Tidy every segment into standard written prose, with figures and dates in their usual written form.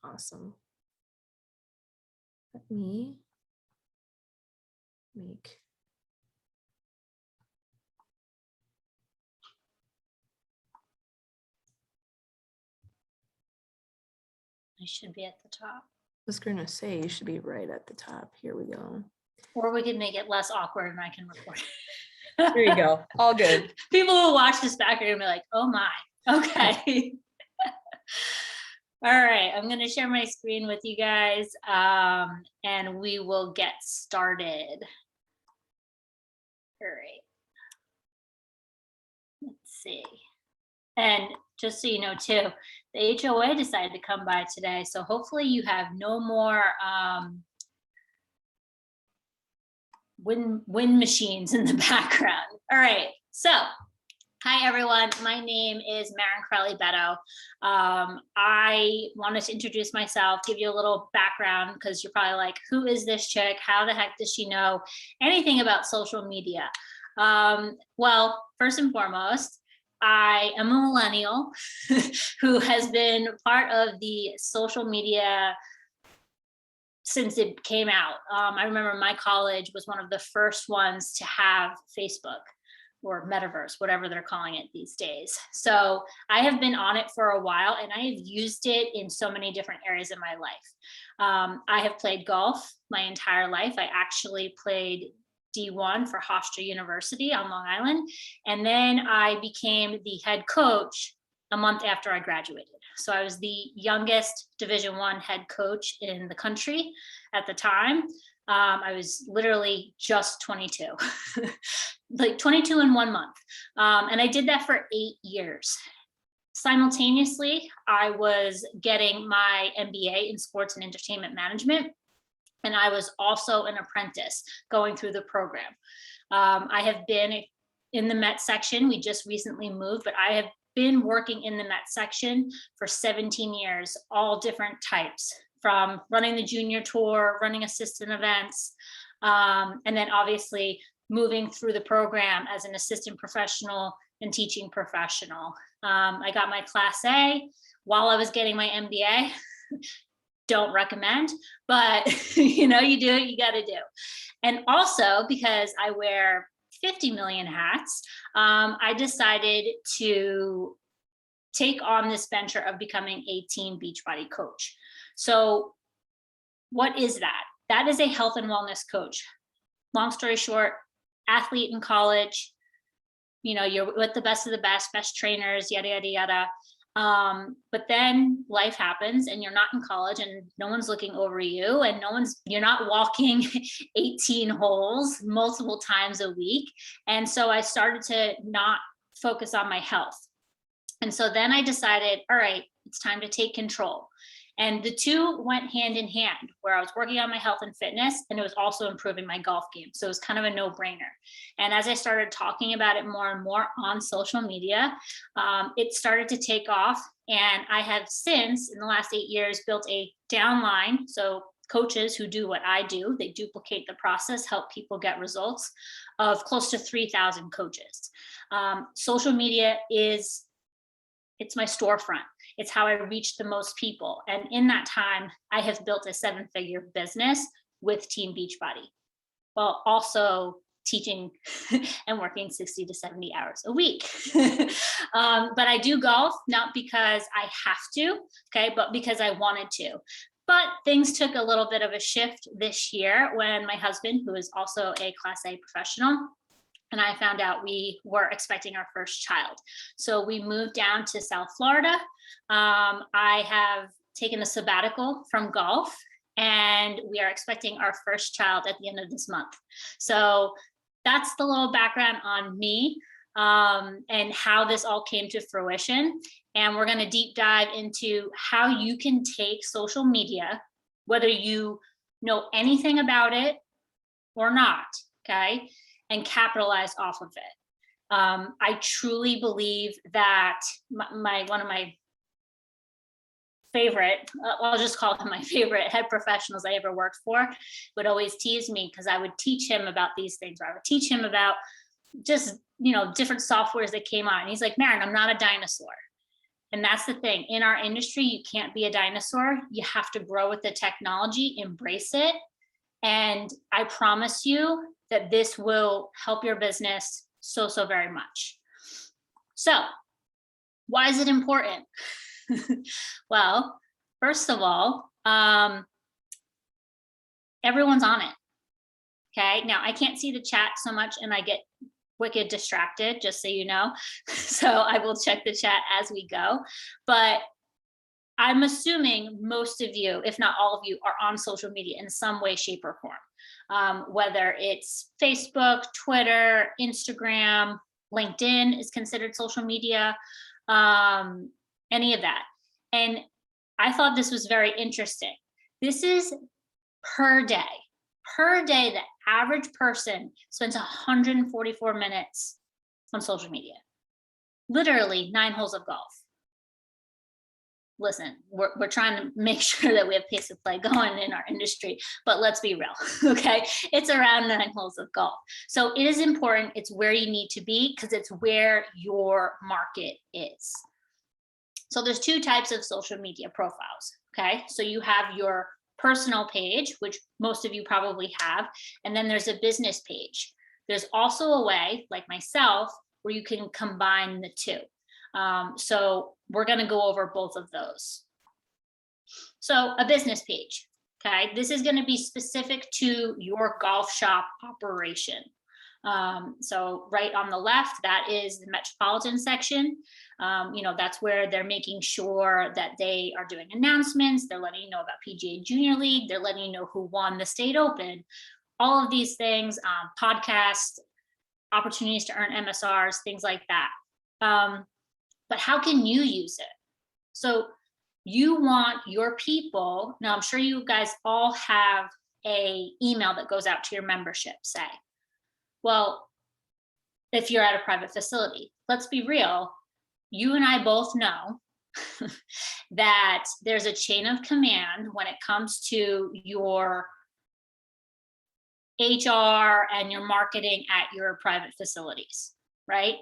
Awesome. Let me make. I should be at the top. I was going to say you should be right at the top. Here we go. Or we could make it less awkward and I can record. There you go. All good. People will watch this back and be like, oh my, okay. All right, I'm going to share my screen with you guys and we will get started. All right. Let's see. And just so you know too, the HOA decided to come by today. So hopefully you have no more wind machines in the background. All right, so hi everyone, my name is Maren Crowley-Beddow. I wanted to introduce myself, give you a little background because you're probably like, who is this chick? How the heck does she know anything about social media? Well, first and foremost, I am a millennial who has been part of the social media since it came out. I remember my college was one of the first ones to have Facebook or metaverse, whatever they're calling it these days. So I have been on it for a while and I have used it in so many different areas of my life. I have played golf my entire life. I actually played D1 for Hofstra University on Long Island. And then I became the head coach a month after I graduated. So I was the youngest Division I head coach in the country at the time. I was literally just 22, like 22 in 1 month. And I did that for 8 years. Simultaneously, I was getting my MBA in sports and entertainment management. And I was also an apprentice going through the program. I have been in the Met section. We just recently moved, but I have been working in the Met section for 17 years, all different types, from running the junior tour, running assistant events, and then obviously moving through the program as an assistant professional and teaching professional. I got my Class A while I was getting my MBA. Don't recommend, but you know, you do what you got to do. And also because I wear 50 million hats, I decided to take on this venture of becoming a team Beachbody coach. So what is that? That is a health and wellness coach. Long story short, athlete in college, you know, you're with the best of the best trainers, yada, yada, yada. But then life happens and you're not in college and no one's looking over you and you're not walking 18 holes multiple times a week. And so I started to not focus on my health. And so then I decided, all right, it's time to take control. And the two went hand in hand, where I was working on my health and fitness, and it was also improving my golf game. So it was kind of a no-brainer. And as I started talking about it more and more on social media, it started to take off. And I have since, in the last 8 years, built a downline. So coaches who do what I do, they duplicate the process, help people get results, of close to 3,000 coaches. Social media it's my storefront. It's how I reach the most people. And in that time, I have built a 7-figure business with Team Beachbody, while also teaching and working 60 to 70 hours a week. But I do golf, not because I have to, okay, but because I wanted to. But things took a little bit of a shift this year when my husband, who is also a Class A professional, and I found out we were expecting our first child. So we moved down to South Florida. I have taken a sabbatical from golf and we are expecting our first child at the end of this month. So that's the little background on me and how this all came to fruition. And we're going to deep dive into how you can take social media, whether you know anything about it or not, okay, and capitalize off of it. I truly believe that one of my favorite, I'll just call him my favorite head professionals I ever worked for, would always tease me because I would teach him about these things, or I would teach him about just, you know, different softwares that came out. And he's like, Maren, I'm not a dinosaur. And that's the thing. In our industry, you can't be a dinosaur. You have to grow with the technology, embrace it. And I promise you that this will help your business so very much. So why is it important? Well, first of all, everyone's on it. Okay. Now I can't see the chat so much and I get wicked distracted, just so you know. So I will check the chat as we go. But I'm assuming most of you, if not all of you, are on social media in some way, shape, or form. Whether it's Facebook, Twitter, Instagram, LinkedIn is considered social media, any of that. And I thought this was very interesting. This is per day. Per day, the average person spends 144 minutes on social media. Literally 9 holes of golf. Listen, we're trying to make sure that we have pace of play going in our industry, but let's be real, okay? It's around 9 holes of golf. So it is important. It's where you need to be because it's where your market is. So there's 2 types of social media profiles, okay? So you have your personal page, which most of you probably have, and then there's a business page. There's also a way, like myself, where you can combine the 2. So we're going to go over both of those. So a business page, okay? This is going to be specific to your golf shop operation. So right on the left, that is the metropolitan section. That's where they're making sure that they are doing announcements. They're letting you know about PGA Junior League. They're letting you know who won the state open. All of these things, podcasts, opportunities to earn MSRs, things like that. But how can you use it? So you want your people, now I'm sure you guys all have a email that goes out to your membership, say. Well, if you're at a private facility, let's be real, you and I both know that there's a chain of command when it comes to your HR and your marketing at your private facilities, right?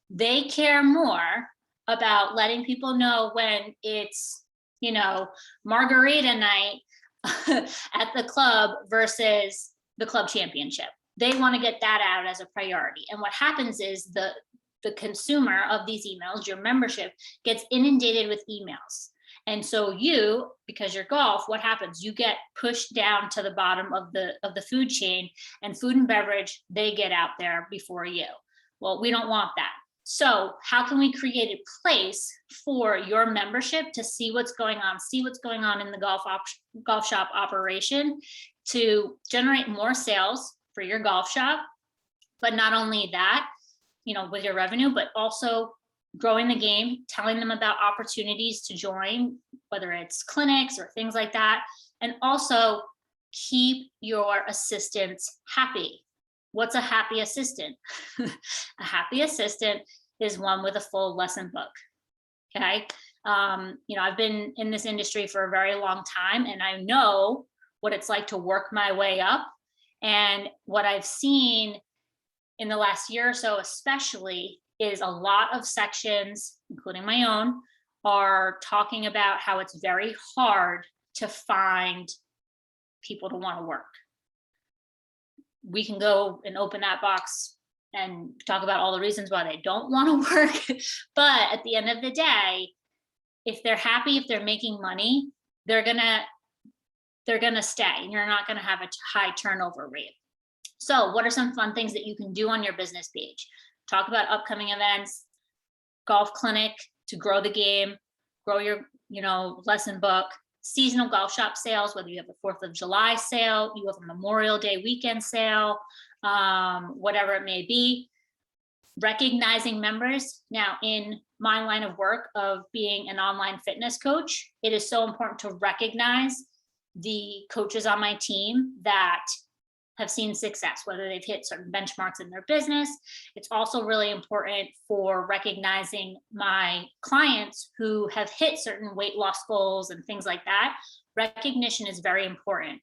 They care more about letting people know when it's, margarita night at the club versus the club championship. They want to get that out as a priority. And what happens is the consumer of these emails, your membership, gets inundated with emails. And so you, because you're golf, what happens? You get pushed down to the bottom of the food chain, and food and beverage, they get out there before you. Well, we don't want that. So how can we create a place for your membership to see what's going on in the golf shop operation to generate more sales for your golf shop? But not only that, with your revenue, but also growing the game, telling them about opportunities to join, whether it's clinics or things like that, and also keep your assistants happy. What's a happy assistant? A happy assistant is one with a full lesson book. Okay. I've been in this industry for a very long time, and I know what it's like to work my way up. And what I've seen in the last year or so, especially, is a lot of sections, including my own, are talking about how it's very hard to find people to want to work. We can go and open that box and talk about all the reasons why they don't want to work. But at the end of the day, if they're happy, if they're making money, they're gonna stay, and you're not gonna have a high turnover rate. So what are some fun things that you can do on your business page? Talk about upcoming events, golf clinic to grow the game, grow your, lesson book, seasonal golf shop sales, whether you have a 4th of July sale, you have a Memorial Day weekend sale, whatever it may be. Recognizing members. Now, in my line of work of being an online fitness coach, it is so important to recognize the coaches on my team that have seen success, whether they've hit certain benchmarks in their business. It's also really important for recognizing my clients who have hit certain weight loss goals and things like that. Recognition is very important.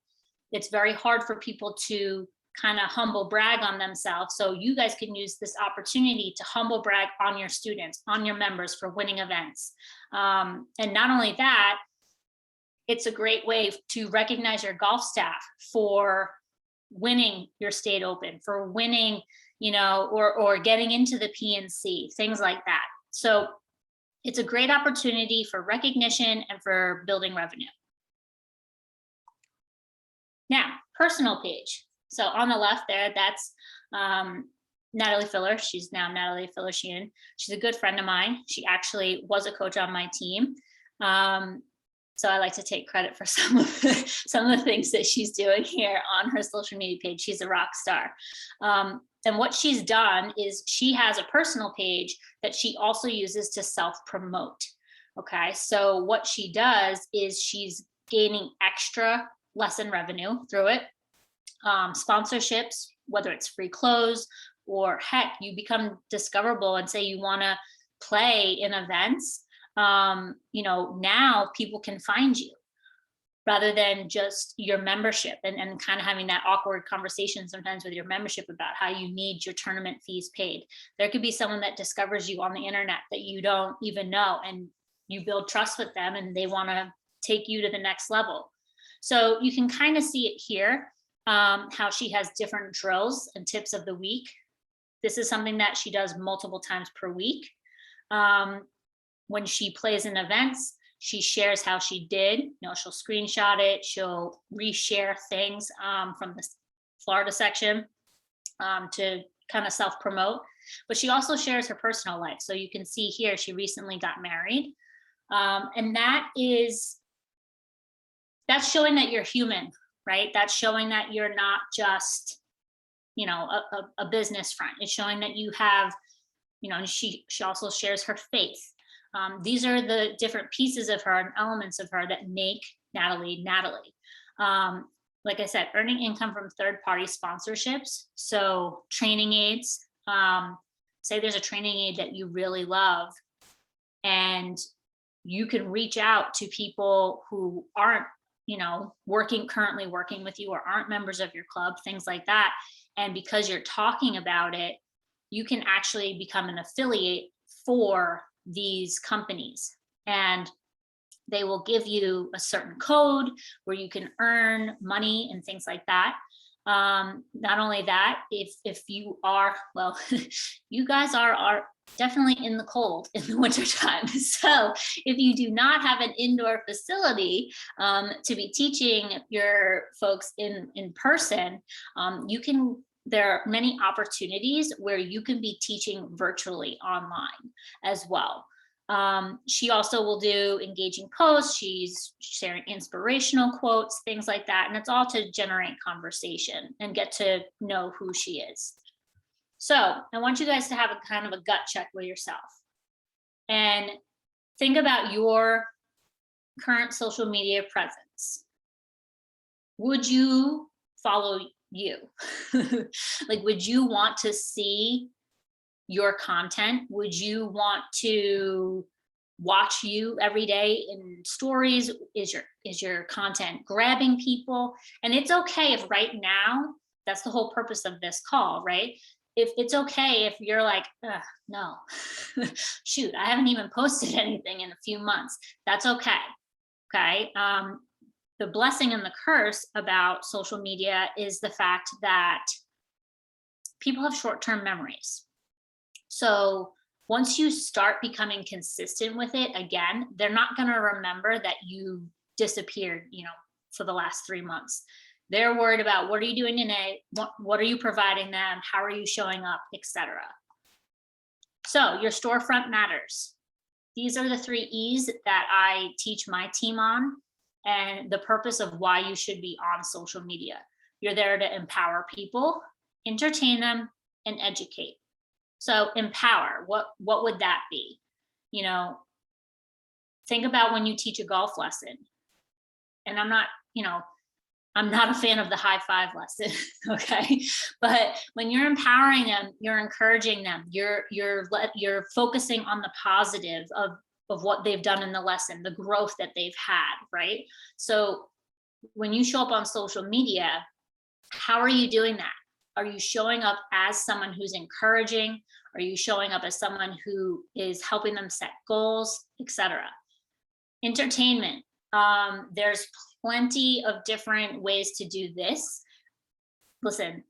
It's very hard for people to kind of humble brag on themselves. So you guys can use this opportunity to humble brag on your students, on your members for winning events. And not only that, it's a great way to recognize your golf staff for winning your state open, for winning, or getting into the PNC, things like that. So it's a great opportunity for recognition and for building revenue. Now, personal page. So on the left there, that's Natalie Filler. She's now Natalie Filler Sheehan. She's a good friend of mine. She actually was a coach on my team. So I like to take credit for some of the things that she's doing here on her social media page. She's a rock star. And what she's done is she has a personal page that she also uses to self-promote. Okay, so what she does is she's gaining extra lesson revenue through it. Sponsorships, whether it's free clothes or heck, you become discoverable and say you want to play in events. Now people can find you rather than just your membership and kind of having that awkward conversation sometimes with your membership about how you need your tournament fees paid. There could be someone that discovers you on the internet that you don't even know, and you build trust with them and they want to take you to the next level. So you can kind of see it here, how she has different drills and tips of the week. This is something that she does multiple times per week. When she plays in events, she shares how she did. She'll screenshot it. She'll reshare things from the Florida section to kind of self-promote. But she also shares her personal life. So you can see here, she recently got married. And that's showing that you're human, right? That's showing that you're not just, a business front. It's showing that you have, and she also shares her faith. These are the different pieces of her and elements of her that make Natalie. Like I said, earning income from third-party sponsorships. So training aids, say there's a training aid that you really love, and you can reach out to people who aren't, currently working with you or aren't members of your club, things like that. And because you're talking about it, you can actually become an affiliate for these companies, and they will give you a certain code where you can earn money and things like that. Not only that, if you are, well, you guys are definitely in the cold in the wintertime. So if you do not have an indoor facility to be teaching your folks in person, there are many opportunities where you can be teaching virtually online as well. She also will do engaging posts. She's sharing inspirational quotes, things like that. And it's all to generate conversation and get to know who she is. So I want you guys to have a kind of a gut check with yourself and think about your current social media presence. Would you follow you? Like, would you want to see your content? Would you want to watch you every day in stories? Is your content grabbing people? And it's okay if right now, that's the whole purpose of this call, right? If it's okay if you're like, no, shoot, I haven't even posted anything in a few months. That's okay. Okay. The blessing and the curse about social media is the fact that people have short-term memories. So once you start becoming consistent with it, again, they're not going to remember that you disappeared, for the last 3 months. They're worried about, what are you doing today? What are you providing them? How are you showing up, etc. So your storefront matters. These are the 3 E's that I teach my team on, and the purpose of why you should be on social media. You're there to empower people, entertain them, and educate. So empower, what would that be? Think about when you teach a golf lesson. And I'm not a fan of the high five lesson, okay? But when you're empowering them, you're encouraging them, you're focusing on the positive of what they've done in the lesson, the growth that they've had, right? So when you show up on social media, how are you doing that? Are you showing up as someone who's encouraging? Are you showing up as someone who is helping them set goals, etc.? Entertainment. There's plenty of different ways to do this. Listen,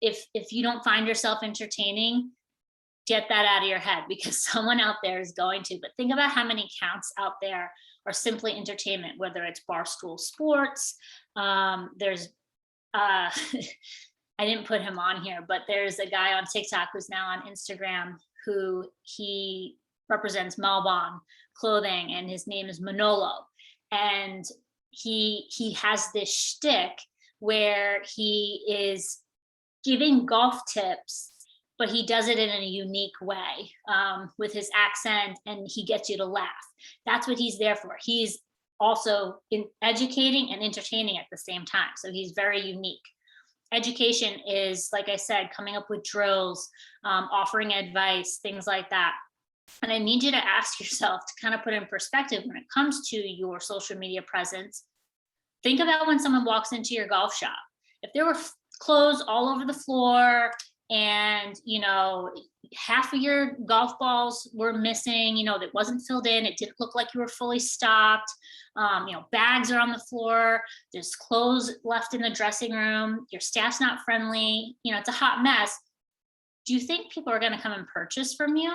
if you don't find yourself entertaining, get that out of your head, because someone out there is going to. But think about how many accounts out there are simply entertainment, whether it's Barstool Sports. There's I didn't put him on here, but there's a guy on TikTok who's now on Instagram who he represents Malbon clothing, and his name is Manolo. And he has this shtick where he is giving golf tips, but he does it in a unique way, with his accent, and he gets you to laugh. That's what he's there for. He's also educating and entertaining at the same time. So he's very unique. Education is, like I said, coming up with drills, offering advice, things like that. And I need you to ask yourself to kind of put in perspective when it comes to your social media presence. Think about when someone walks into your golf shop. If there were clothes all over the floor, and half of your golf balls were missing, that wasn't filled in, it didn't look like you were fully stocked, bags are on the floor, there's clothes left in the dressing room, your staff's not friendly, it's a hot mess. Do you think people are going to come and purchase from you?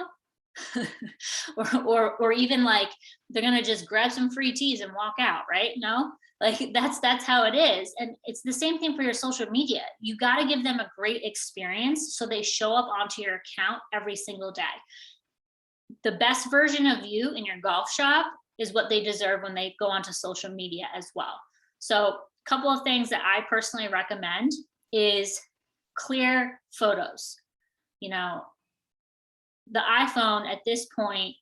or even like they're going to just grab some free teas and walk out, right? No, like that's how it is. And it's the same thing for your social media. You got to give them a great experience so they show up onto your account every single day. The best version of you in your golf shop is what they deserve when they go onto social media as well. So a couple of things that I personally recommend is clear photos. The iPhone at this point,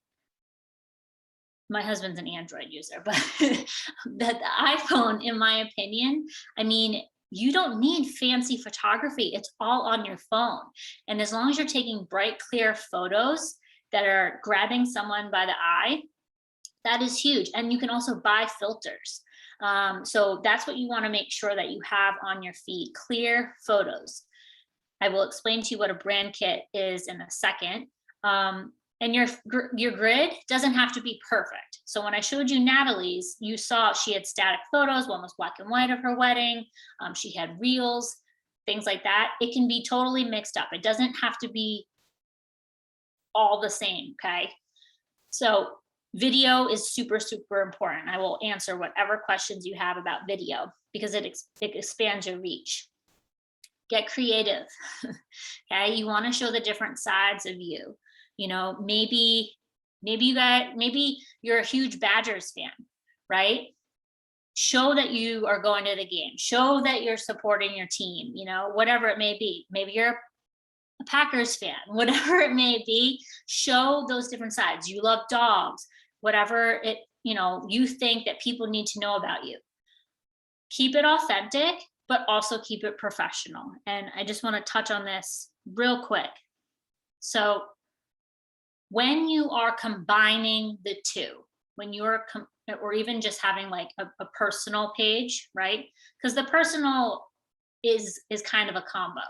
my husband's an Android user, but the iPhone, in my opinion, you don't need fancy photography. It's all on your phone. And as long as you're taking bright, clear photos that are grabbing someone by the eye, that is huge. And you can also buy filters. So that's what you want to make sure that you have on your feed, clear photos. I will explain to you what a brand kit is in a second. And your grid doesn't have to be perfect. So when I showed you Natalie's, you saw she had static photos. One was black and white of her wedding. She had reels, things like that. It can be totally mixed up. It doesn't have to be all the same, okay? So video is super, super important. I will answer whatever questions you have about video because it expands your reach. Get creative, okay? You want to show the different sides of you. Maybe you're a huge Badgers fan, right? Show that you are going to the game. Show that you're supporting your team, whatever it may be. Maybe you're a Packers fan, whatever it may be. Show those different sides. You love dogs, whatever it, you think that people need to know about you. Keep it authentic, but also keep it professional. And I just want to touch on this real quick. So when you are combining the two, when you're, or even just having like a personal page, right? Because the personal is kind of a combo.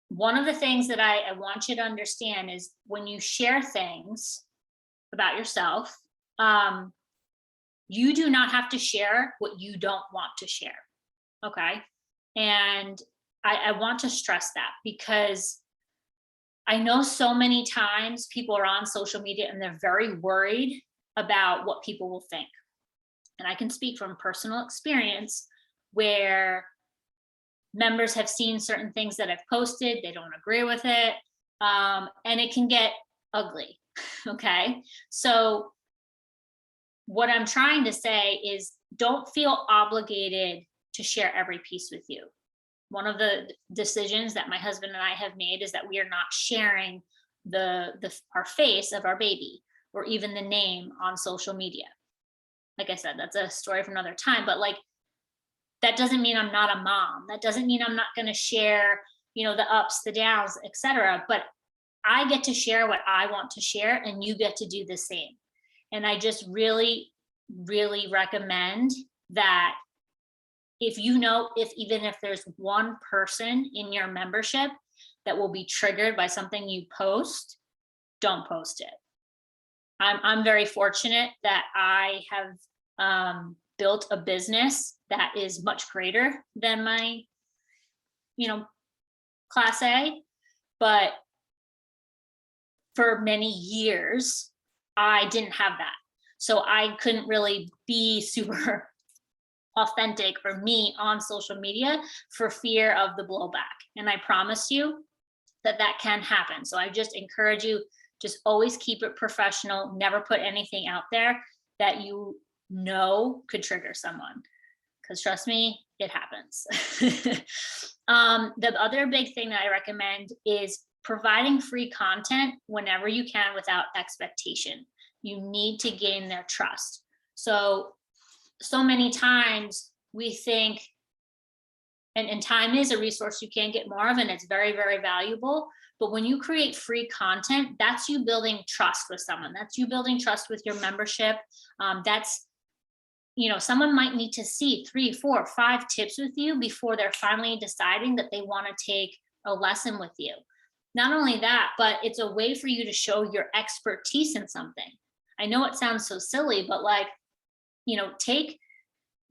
One of the things that I want you to understand is when you share things about yourself, you do not have to share what you don't want to share, okay? And I want to stress that because I know so many times people are on social media and they're very worried about what people will think. And I can speak from personal experience where members have seen certain things that I've posted, they don't agree with it, and it can get ugly, okay? So what I'm trying to say is don't feel obligated to share every piece with you. One of the decisions that my husband and I have made is that we are not sharing our face of our baby or even the name on social media. Like I said, that's a story for another time, but like, that doesn't mean I'm not a mom. That doesn't mean I'm not going to share, the ups, the downs, etc. But I get to share what I want to share and you get to do the same. And I just really, really recommend that if you know, even if there's one person in your membership that will be triggered by something you post, don't post it. I'm very fortunate that I have built a business that is much greater than my, Class A, but for many years, I didn't have that. So I couldn't really be super authentic or me on social media for fear of the blowback. And I promise you that that can happen. So I just encourage you, just always keep it professional. Never put anything out there that you know could trigger someone. Because trust me, it happens. The other big thing that I recommend is providing free content whenever you can without expectation. You need to gain their trust. So many times we think, and time is a resource you can't get more of, and it's very, very valuable. But when you create free content, that's you building trust with someone. That's you building trust with your membership. That's, someone might need to see 3, 4, 5 tips with you before they're finally deciding that they want to take a lesson with you. Not only that, but it's a way for you to show your expertise in something. I know it sounds so silly, but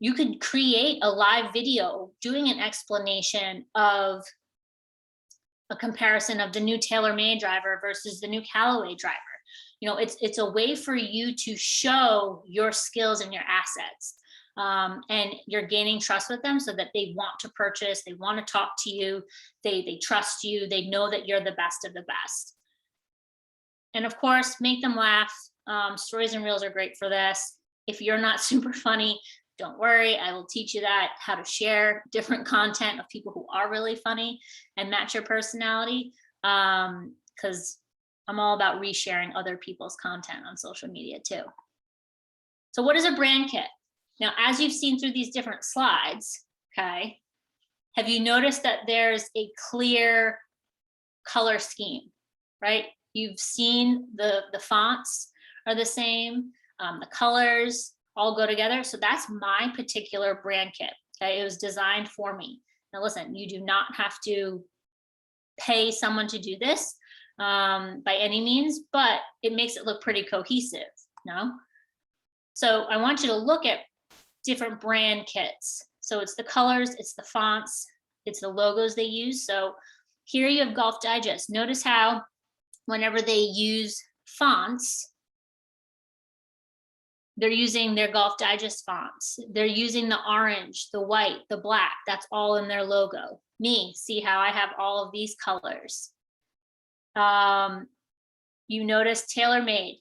you could create a live video doing an explanation of a comparison of the new TaylorMade driver versus the new Callaway driver. It's a way for you to show your skills and your assets. And you're gaining trust with them so that they want to purchase, they want to talk to you, they trust you, they know that you're the best of the best. And of course, make them laugh. Stories and reels are great for this. If you're not super funny, don't worry, I will teach you how to share different content of people who are really funny and match your personality. Because I'm all about resharing other people's content on social media too. So what is a brand kit? Now, as you've seen through these different slides, okay, have you noticed that there's a clear color scheme, right? You've seen the fonts are the same, the colors all go together. So that's my particular brand kit. Okay, it was designed for me. Now listen, you do not have to pay someone to do this by any means, but it makes it look pretty cohesive, no? So I want you to look at different brand kits. So it's the colors, it's the fonts, it's the logos they use. So here you have Golf Digest. Notice how whenever they use fonts, they're using their Golf Digest fonts. They're using the orange, the white, the black. That's all in their logo. Me, see how I have all of these colors. You notice TaylorMade.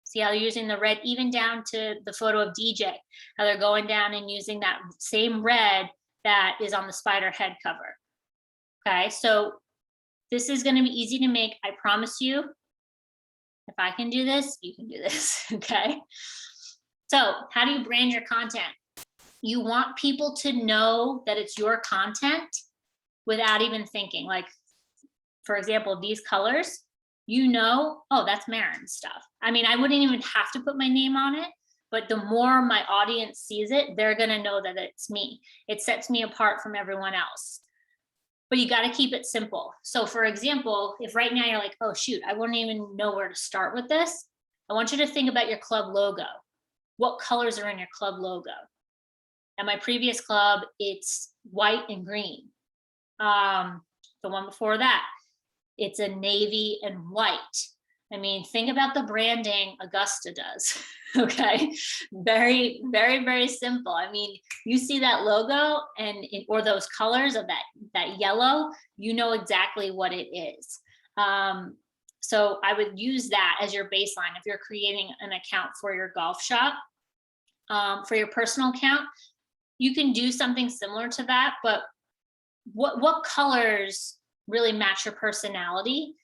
See how they're using the red, even down to the photo of DJ, how they're going down and using that same red that is on the Spider head cover. Okay, so this is going to be easy to make. I promise you, if I can do this, you can do this. Okay. So how do you brand your content? You want people to know that it's your content without even thinking. Like, for example, these colors, oh, that's Maren's stuff. I mean, I wouldn't even have to put my name on it, but the more my audience sees it, they're going to know that it's me. It sets me apart from everyone else. But you got to keep it simple. So for example, if right now you're like, oh shoot, I wouldn't even know where to start with this, I want you to think about your club logo. What colors are in your club logo? At my previous club, it's white and green. The one before that, it's a navy and white. I mean, think about the branding Augusta does. Okay, very, very, very simple. I mean, you see that logo or those colors of that yellow, you know exactly what it is. So I would use that as your baseline if you're creating an account for your golf shop. For your personal account, you can do something similar to that, but what colors really match your personality?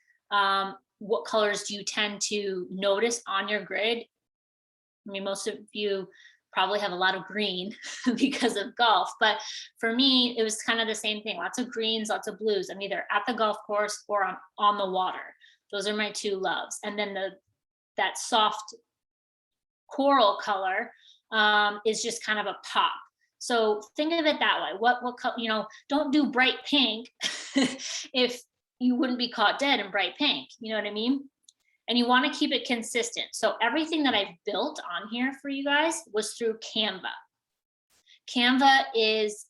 What colors do you tend to notice on your grid? I mean, most of you probably have a lot of green because of golf, but for me, it was kind of the same thing. Lots of greens, lots of blues. I'm either at the golf course or on the water. Those are my two loves. And then that soft coral color is just kind of a pop. So think of it that way. What color, don't do bright pink if you wouldn't be caught dead in bright pink. You know what I mean? And you want to keep it consistent. So everything that I've built on here for you guys was through Canva. Canva is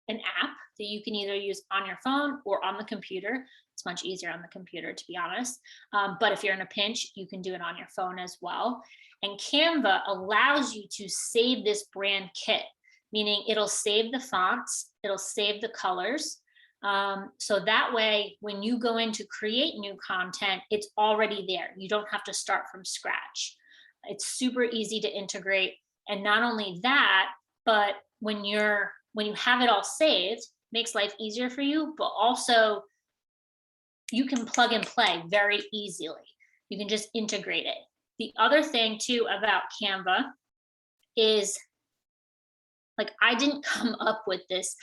an app that you can either use on your phone or on the computer. It's much easier on the computer, to be honest. But if you're in a pinch, you can do it on your phone as well. And Canva allows you to save this brand kit, meaning it'll save the fonts, it'll save the colors. So that way, when you go in to create new content, it's already there. You don't have to start from scratch. It's super easy to integrate. And not only that, but when you have it all saved, makes life easier for you, but also you can plug and play very easily. You can just integrate it. The other thing too about Canva is, like, I didn't come up with this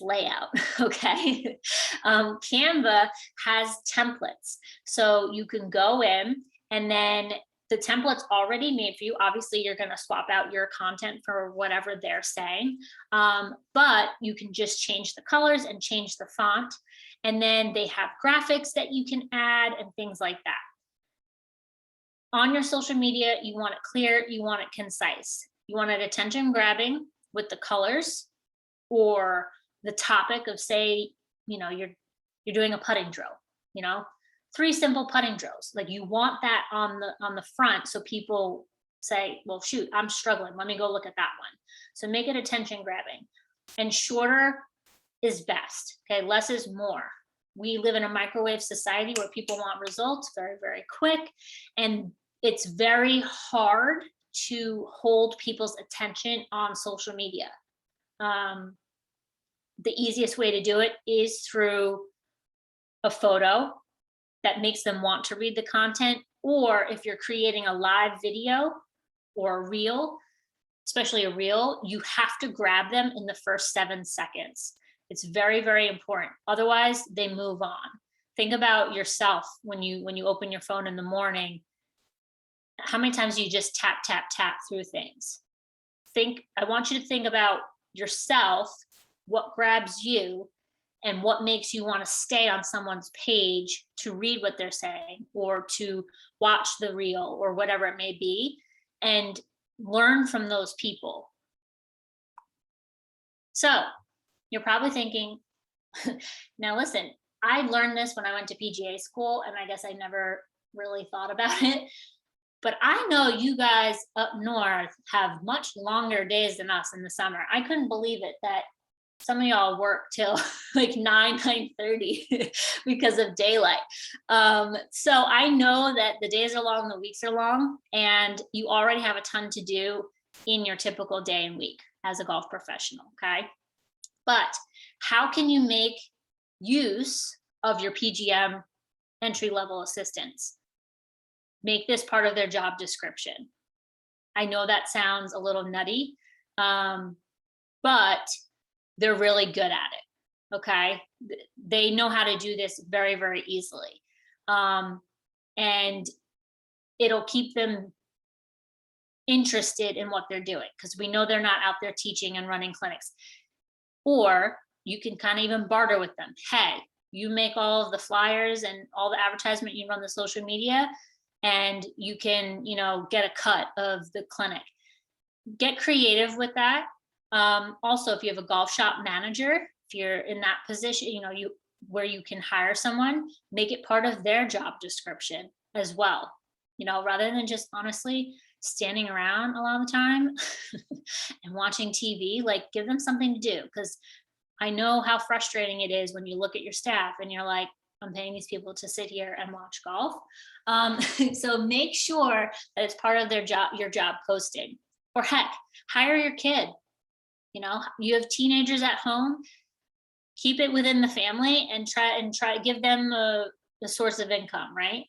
layout, okay? Canva has templates. So you can go in and then the template's already made for you. Obviously, you're gonna swap out your content for whatever they're saying, but you can just change the colors and change the font. And then they have graphics that you can add and things like that. On your social media, you want it clear, you want it concise. You want it attention grabbing with the colors or the topic of, say, you're doing a putting drill, 3 simple putting drills. Like, you want that on the front so people say, well, shoot, I'm struggling. Let me go look at that one. So make it attention grabbing. And shorter is best. Okay, less is more. We live in a microwave society where people want results very, very quick. And it's very hard to hold people's attention on social media. The easiest way to do it is through a photo that makes them want to read the content, or if you're creating a live video or a reel, especially a reel, you have to grab them in the first 7 seconds. It's very, very important. Otherwise, they move on. Think about yourself when you open your phone in the morning. How many times do you just tap, tap, tap through things? I want you to think about yourself, what grabs you, and what makes you want to stay on someone's page to read what they're saying or to watch the reel or whatever it may be, and learn from those people. So you're probably thinking, now listen, I learned this when I went to PGA school, and I guess I never really thought about it. But I know you guys up north have much longer days than us in the summer. I couldn't believe it that some of y'all work till like 9:30 because of daylight. So I know that the days are long, the weeks are long, and you already have a ton to do in your typical day and week as a golf professional, okay? But how can you make use of your PGM entry-level assistants? Make this part of their job description. I know that sounds a little nutty, but they're really good at it, okay? They know how to do this very, very easily. And it'll keep them interested in what they're doing, because we know they're not out there teaching and running clinics. Or you can kind of even barter with them. Hey, you make all of the flyers and all the advertisement, you run the social media, and you can, get a cut of the clinic. Get creative with that. Also, if you have a golf shop manager, if you're in that position, where you can hire someone, make it part of their job description as well. Rather than just honestly standing around a lot of the time and watching TV, like, give them something to do. Because I know how frustrating it is when you look at your staff and you're like, I'm paying these people to sit here and watch golf. So make sure that it's part of your job posting. Or heck, hire your kid. You have teenagers at home, keep it within the family and try to give them a source of income, right?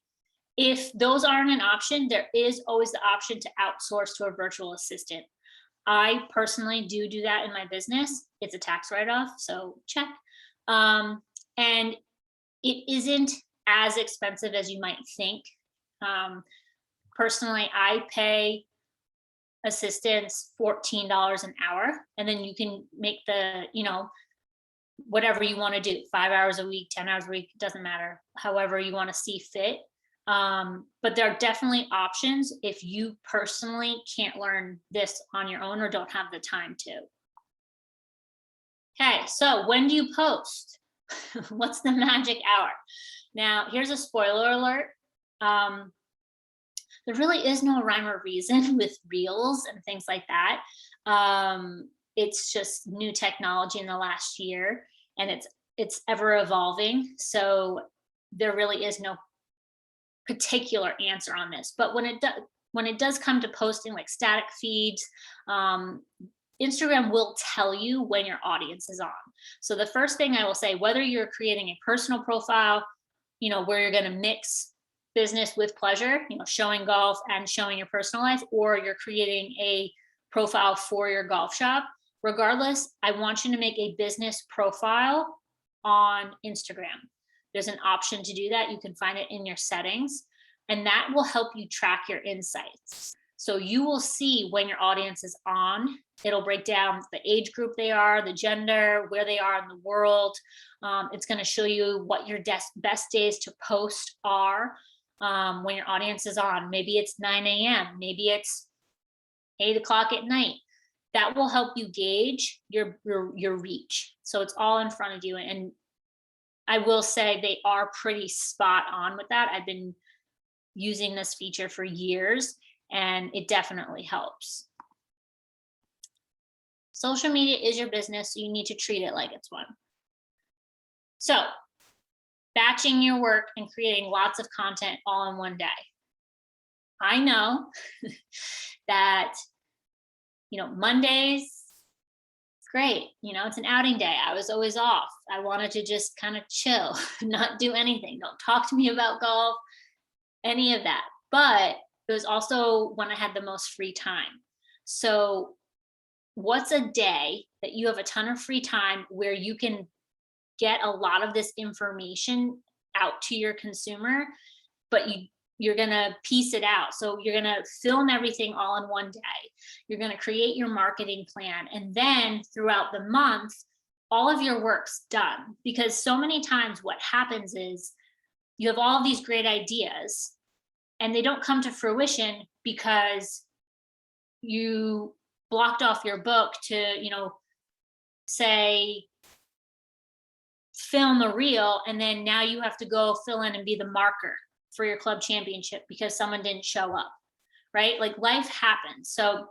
If those aren't an option, there is always the option to outsource to a virtual assistant. I personally do that in my business. It's a tax write-off, so check. And it isn't as expensive as you might think. Personally, I pay assistants $14 an hour, and then you can make the, whatever you want to do, 5 hours a week, 10 hours a week, doesn't matter, however you want to see fit. But there are definitely options if you personally can't learn this on your own or don't have the time to. Okay, so when do you post? What's the magic hour? Now, here's a spoiler alert. There really is no rhyme or reason with reels and things like that. It's just new technology in the last year, and it's ever evolving. So there really is no particular answer on this. But when it does come to posting like static feeds, Instagram will tell you when your audience is on. So the first thing I will say, whether you're creating a personal profile, where you're going to mix business with pleasure, showing golf and showing your personal life, or you're creating a profile for your golf shop, regardless, I want you to make a business profile on Instagram. There's an option to do that. You can find it in your settings, and that will help you track your insights. So you will see when your audience is on. It'll break down the age group they are, the gender, where they are in the world. It's going to show you what your best days to post are when your audience is on. Maybe it's 9 a.m., maybe it's 8 o'clock at night. That will help you gauge your reach. So it's all in front of you. And I will say they are pretty spot on with that. I've been using this feature for years, and it definitely helps. Social media is your business, so you need to treat it like it's one. So, batching your work and creating lots of content all in one day. I know that, Mondays, great. It's an outing day. I was always off. I wanted to just kind of chill, not do anything. Don't talk to me about golf, any of that. But it was also when I had the most free time. So what's a day that you have a ton of free time where you can get a lot of this information out to your consumer, but you're going to piece it out. So you're going to film everything all in one day. You're going to create your marketing plan. And then throughout the month, all of your work's done. Because so many times what happens is you have all of these great ideas and they don't come to fruition because you blocked off your book to, say, film a reel, and then now you have to go fill in and be the marker for your club championship because someone didn't show up, right? Like life happens. So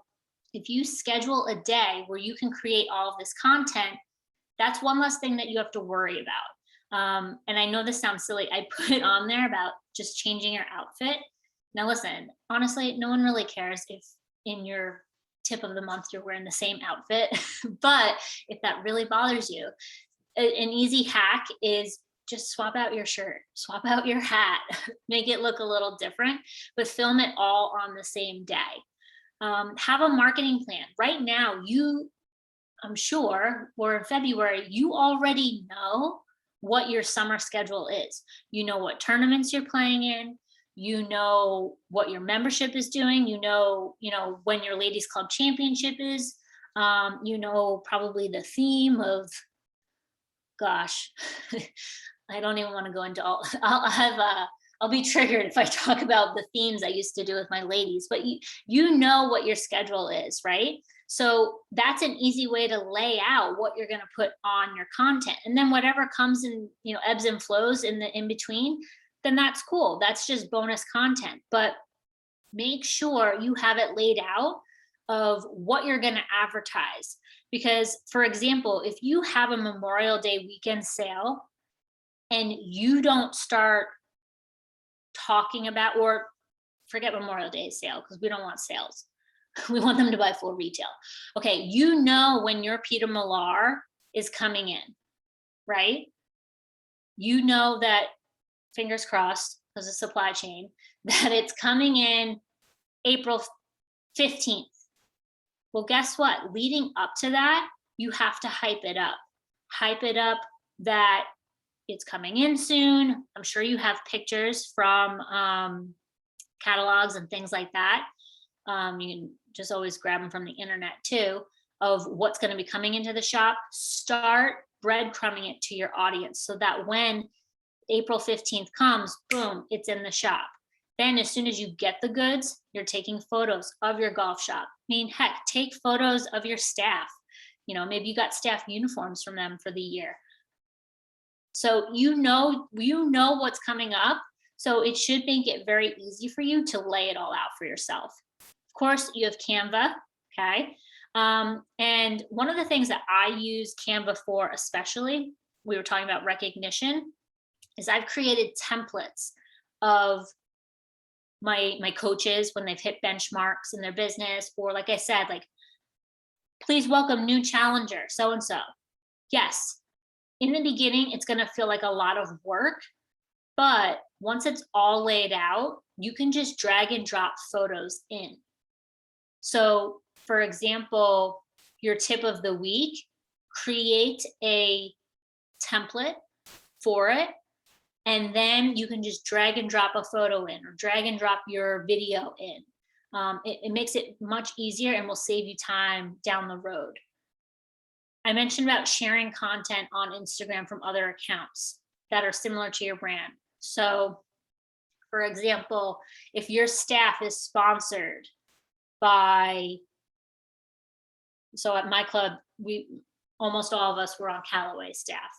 if you schedule a day where you can create all of this content, that's one less thing that you have to worry about. And I know this sounds silly. I put it on there about just changing your outfit. Now listen, honestly, no one really cares if in your tip of the month you're wearing the same outfit. But if that really bothers you, an easy hack is just swap out your shirt, swap out your hat, make it look a little different, but film it all on the same day. Have a marketing plan. Right now, I'm sure, or in February, you already know what your summer schedule is. You know what tournaments you're playing in. You know what your membership is doing. You know when your ladies club championship is. Probably the theme of, gosh, I don't even want to go into all. I'll be triggered if I talk about the themes I used to do with my ladies. But you know what your schedule is, right? So that's an easy way to lay out what you're going to put on your content, and then whatever comes in, ebbs and flows in between, then that's cool. That's just bonus content. But make sure you have it laid out of what you're going to advertise. Because, for example, if you have a Memorial Day weekend sale and you don't start talking about, or forget Memorial Day sale because we don't want sales. We want them to buy full retail. Okay, when your Peter Millar is coming in, right? You know that, fingers crossed, because of supply chain, that it's coming in April 15th. Well, guess what? Leading up to that, you have to hype it up. Hype it up that it's coming in soon. I'm sure you have pictures from catalogs and things like that. You can just always grab them from the internet too, of what's going to be coming into the shop. Start breadcrumbing it to your audience so that when April 15th comes, boom, it's in the shop. Then as soon as you get the goods, you're taking photos of your golf shop. I mean, heck, take photos of your staff. You know, maybe you got staff uniforms from them for the year. So you know what's coming up. So it should make it very easy for you to lay it all out for yourself. Of course, you have Canva, okay? And one of the things that I use Canva for, especially, we were talking about recognition, is I've created templates of my coaches when they've hit benchmarks in their business, or like I said, like, please welcome new challenger, so-and-so. Yes, in the beginning, it's gonna feel like a lot of work, but once it's all laid out, you can just drag and drop photos in. So for example, your tip of the week, create a template for it, and then you can just drag and drop a photo in or drag and drop your video in. It makes it much easier and will save you time down the road. I mentioned about sharing content on Instagram from other accounts that are similar to your brand. So for example, if your staff is sponsored by, so at my club, almost all of us were on Callaway staff.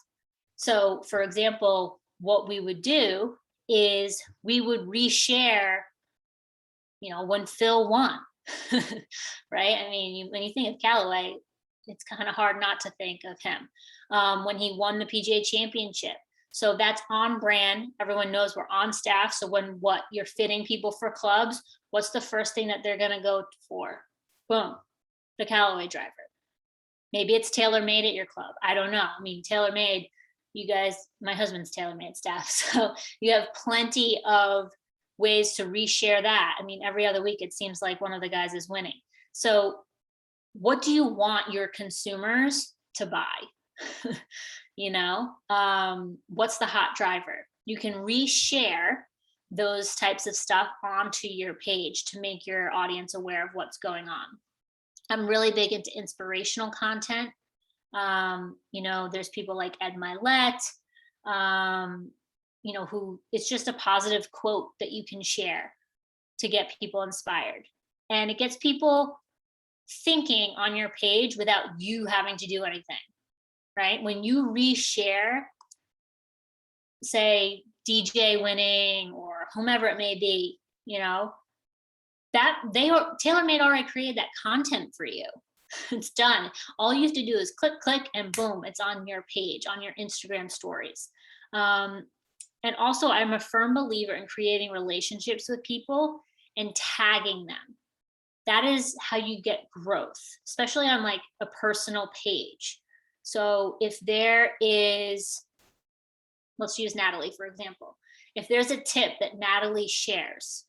So for example, what we would do is we would reshare, you know, when Phil won, right? I mean, when you think of Callaway, it's kind of hard not to think of him. When he won the PGA championship. So that's on brand. Everyone knows we're on staff. So when you're fitting people for clubs, what's the first thing that they're going to go for? Boom, the Callaway driver. Maybe it's tailor-made at your club. I don't know. I mean, tailor-made, you guys, my husband's tailor-made staff. So you have plenty of ways to reshare that. I mean, every other week, it seems like one of the guys is winning. So what do you want your consumers to buy? You know, what's the hot driver? You can reshare those types of stuff onto your page to make your audience aware of what's going on. I'm really big into inspirational content. You know, there's people like Ed Milet, you know, who it's just a positive quote that you can share to get people inspired. And it gets people thinking on your page without you having to do anything, right? When you reshare, say DJ winning or whomever it may be, you know, that TaylorMade already created that content for you. It's done. All you have to do is click, and boom, it's on your page, on your Instagram stories. And also, I'm a firm believer in creating relationships with people and tagging them. That is how you get growth, especially on like a personal page. So if there is, let's use Natalie, for example. If there's a tip that Natalie shares,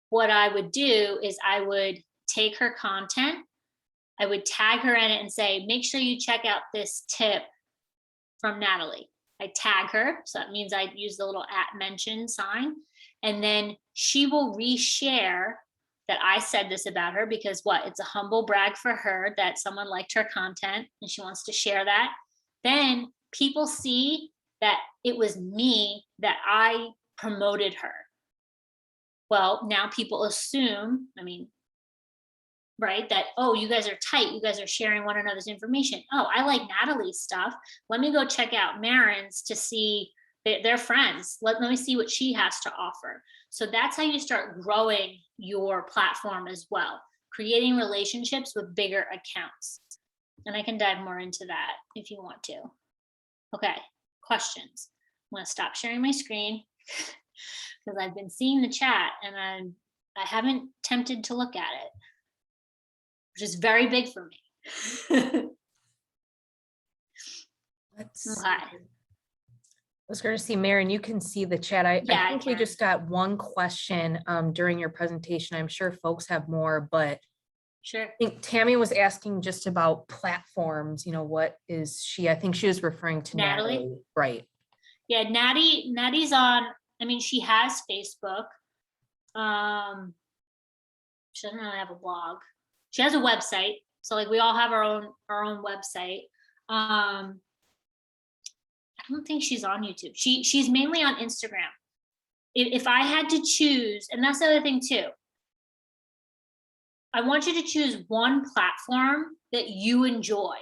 what I would do is I would take her content, I would tag her in it and say, make sure you check out this tip from Natalie. I tag her, so that means I use the little @mention sign, and then she will reshare that I said this about her, because it's a humble brag for her that someone liked her content and she wants to share that. Then people see that it was me, that I promoted her. Well, now people assume, I mean, right, that, oh, you guys are tight, you guys are sharing one another's information. Oh, I like Natalie's stuff. Let me go check out Maren's to see, they're friends. Let me see what she has to offer. So that's how you start growing your platform as well, creating relationships with bigger accounts. And I can dive more into that if you want to. Okay, questions. I'm gonna stop sharing my screen because I've been seeing the chat and I haven't tempted to look at it, which is very big for me. Okay. I was going to see, Maren, you can see the chat. I think we just got one question during your presentation. I'm sure folks have more, but sure. I think Tammy was asking just about platforms. You know, what is she? I think she was referring to Natalie. Right. Yeah, Natty's on, I mean, she has Facebook. she doesn't really have a blog. She has a website. So like we all have our own website. I don't think she's on YouTube. She's mainly on Instagram. If I had to choose, and that's the other thing too, I want you to choose one platform that you enjoy.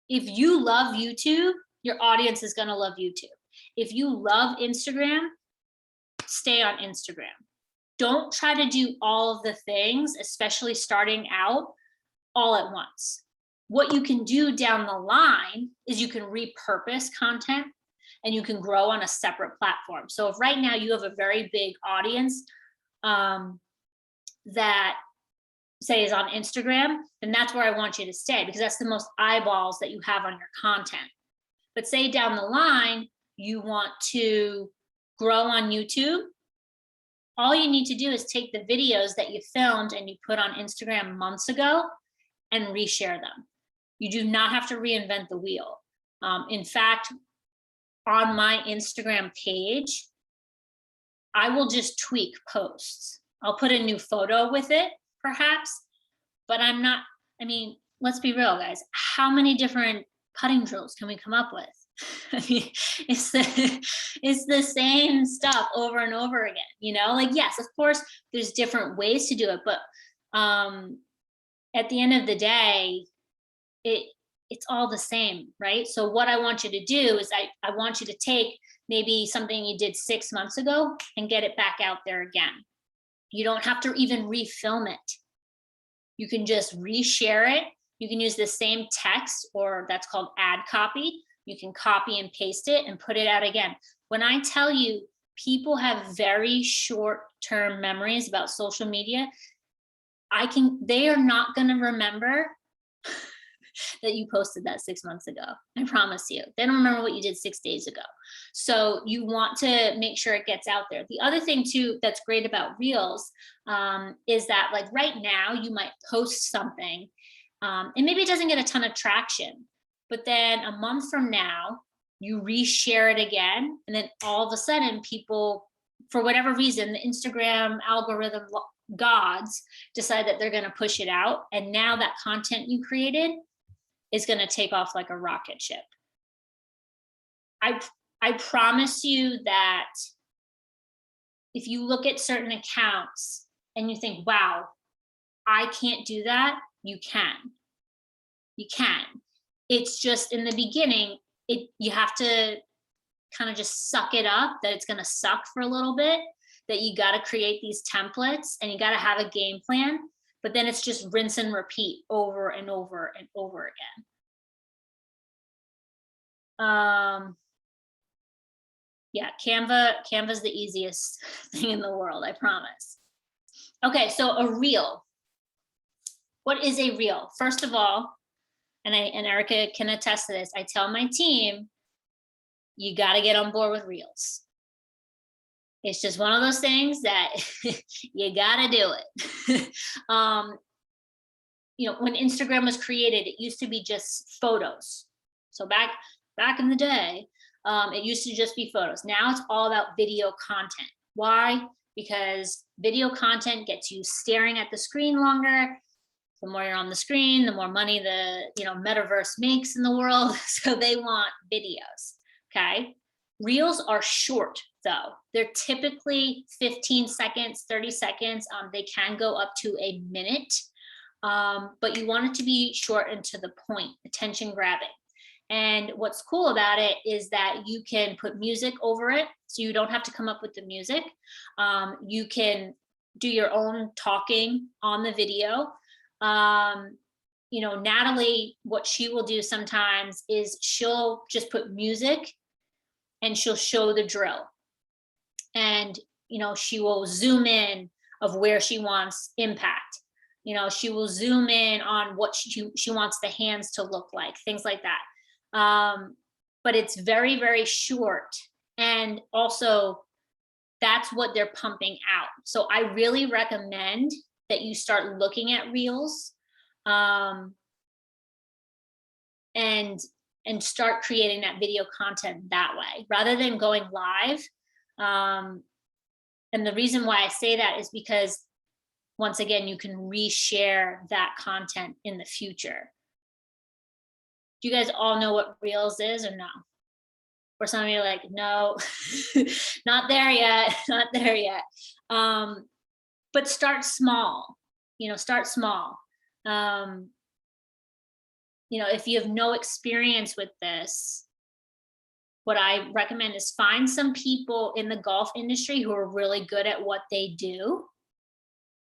If you love YouTube, your audience is going to love YouTube. If you love Instagram, stay on Instagram. Don't try to do all of the things, especially starting out, all at once. What you can do down the line is you can repurpose content and you can grow on a separate platform. So if right now you have a very big audience that say is on Instagram, then that's where I want you to stay, because that's the most eyeballs that you have on your content. But say down the line, you want to grow on YouTube, all you need to do is take the videos that you filmed and you put on Instagram months ago and reshare them. You do not have to reinvent the wheel. In fact, on my Instagram page, I will just tweak posts. I'll put a new photo with it, perhaps, but I'm not, I mean, let's be real, guys. How many different putting drills can we come up with? I mean, it's the same stuff over and over again, you know? Like, yes, of course, there's different ways to do it, but at the end of the day, it's all the same, right? So what I want you to do is I want you to take maybe something you did 6 months ago and get it back out there again. You don't have to even refilm it. You can just reshare it. You can use the same text, or that's called ad copy. You can copy and paste it and put it out again. When I tell you people have very short-term memories about social media, they are not going to remember that you posted that 6 months ago. I promise you. They don't remember what you did 6 days ago. So you want to make sure it gets out there. The other thing too that's great about Reels is that, like, right now you might post something and maybe it doesn't get a ton of traction, but then a month from now you reshare it again, and then all of a sudden people, for whatever reason, the Instagram algorithm gods decide that they're going to push it out, and now that content you created is going to take off like a rocket ship. I promise you that if you look at certain accounts and you think, wow, I can't do that, you can. You can. It's just in the beginning, you have to kind of just suck it up that it's going to suck for a little bit, that you got to create these templates and you got to have a game plan, but then it's just rinse and repeat over and over and over again. Yeah, Canva's the easiest thing in the world, I promise. Okay, so a reel. What is a reel? First of all, and Erica can attest to this, I tell my team, you got to get on board with reels. It's just one of those things that you got to do it. You know, when Instagram was created, it used to be just photos. So back in the day, it used to just be photos. Now it's all about video content. Why? Because video content gets you staring at the screen longer. The more you're on the screen, the more money the metaverse makes in the world. So they want videos. Okay. Reels are short though. They're typically 15 seconds, 30 seconds. They can go up to a minute, but you want it to be short and to the point, attention grabbing. And what's cool about it is that you can put music over it, so you don't have to come up with the music. You can do your own talking on the video. You know, Natalie, what she will do sometimes is she'll just put music and she'll show the drill. And, you know, she will zoom in of where she wants impact. You know, she will zoom in on what she wants the hands to look like, things like that. But it's very, very short. And also that's what they're pumping out. So I really recommend that you start looking at reels, and start creating that video content that way, rather than going live. And the reason why I say that is because once again, you can reshare that content in the future. Do you guys all know what Reels is or no? Or some of you are like, no, not there yet, not there yet. But start small, start small. If you have no experience with this, what I recommend is find some people in the golf industry who are really good at what they do.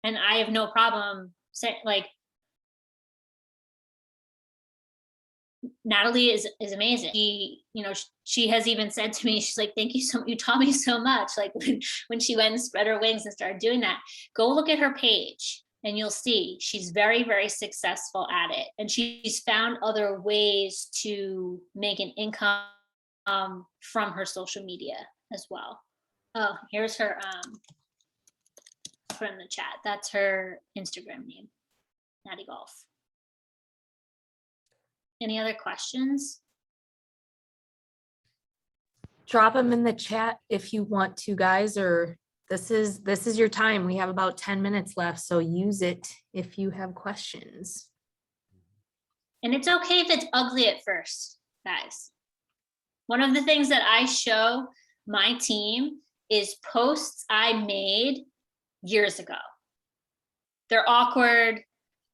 And I have no problem saying, like, Natalie is amazing. She has even said to me, she's like, thank you so much. You taught me so much. Like when she went and spread her wings and started doing that, go look at her page and you'll see she's very, very successful at it. And she's found other ways to make an income from her social media as well. Oh, here's her, put in the chat. That's her Instagram name, Natty Golf. Any other questions? Drop them in the chat if you want to, guys, or this is your time. We have about 10 minutes left, so use it if you have questions. And it's okay if it's ugly at first, guys. One of the things that I show my team is posts I made years ago. They're awkward.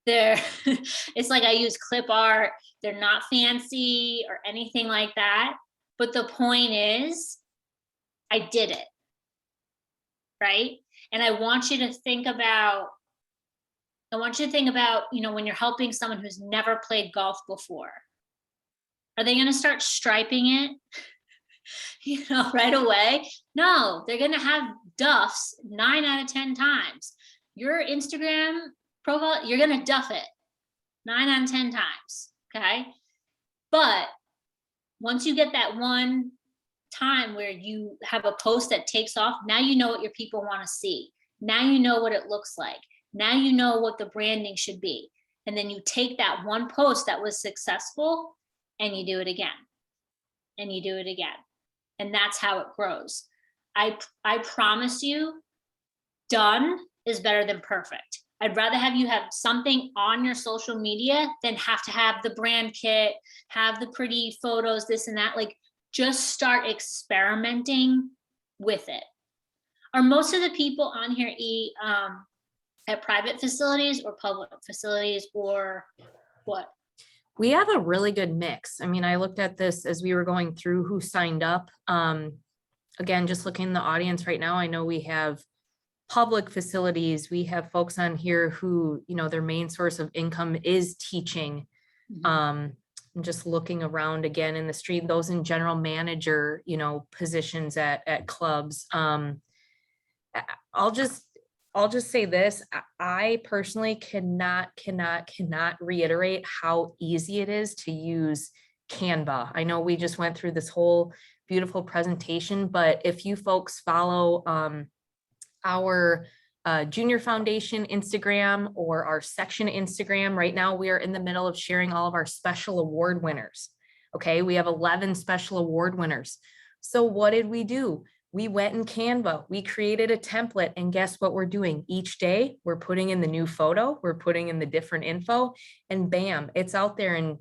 It's like I use clip art. They're not fancy or anything like that. But the point is, I did it, right? And I want you to think about, when you're helping someone who's never played golf before, are they going to start striping it, right away? No, they're going to have duffs 9 out of 10 times. Your Instagram profile, you're going to duff it 9 out of 10 times. Okay. But once you get that one time where you have a post that takes off, now you know what your people want to see. Now you know what it looks like. Now you know what the branding should be. And then you take that one post that was successful and you do it again. And you do it again. And that's how it grows. I promise you, done is better than perfect. I'd rather have you have something on your social media than have to have the brand kit, have the pretty photos, this and that. Like, just start experimenting with it. Are most of the people on here at private facilities or public facilities, or what? We have a really good mix. I mean, I looked at this as we were going through who signed up. Again, just looking in the audience right now, I know we have public facilities. We have folks on here who, their main source of income is teaching. I'm just looking around again in the street, those in general manager, positions at clubs. I'll just say this. I personally cannot reiterate how easy it is to use Canva. I know we just went through this whole beautiful presentation, but if you folks follow our junior foundation Instagram or our section Instagram, right now we are in the middle of sharing all of our special award winners. Okay, we have 11 special award winners. So what did we do? We went in Canva, we created a template, and guess what we're doing? Each day we're putting in the new photo, we're putting in the different info, and bam, it's out there in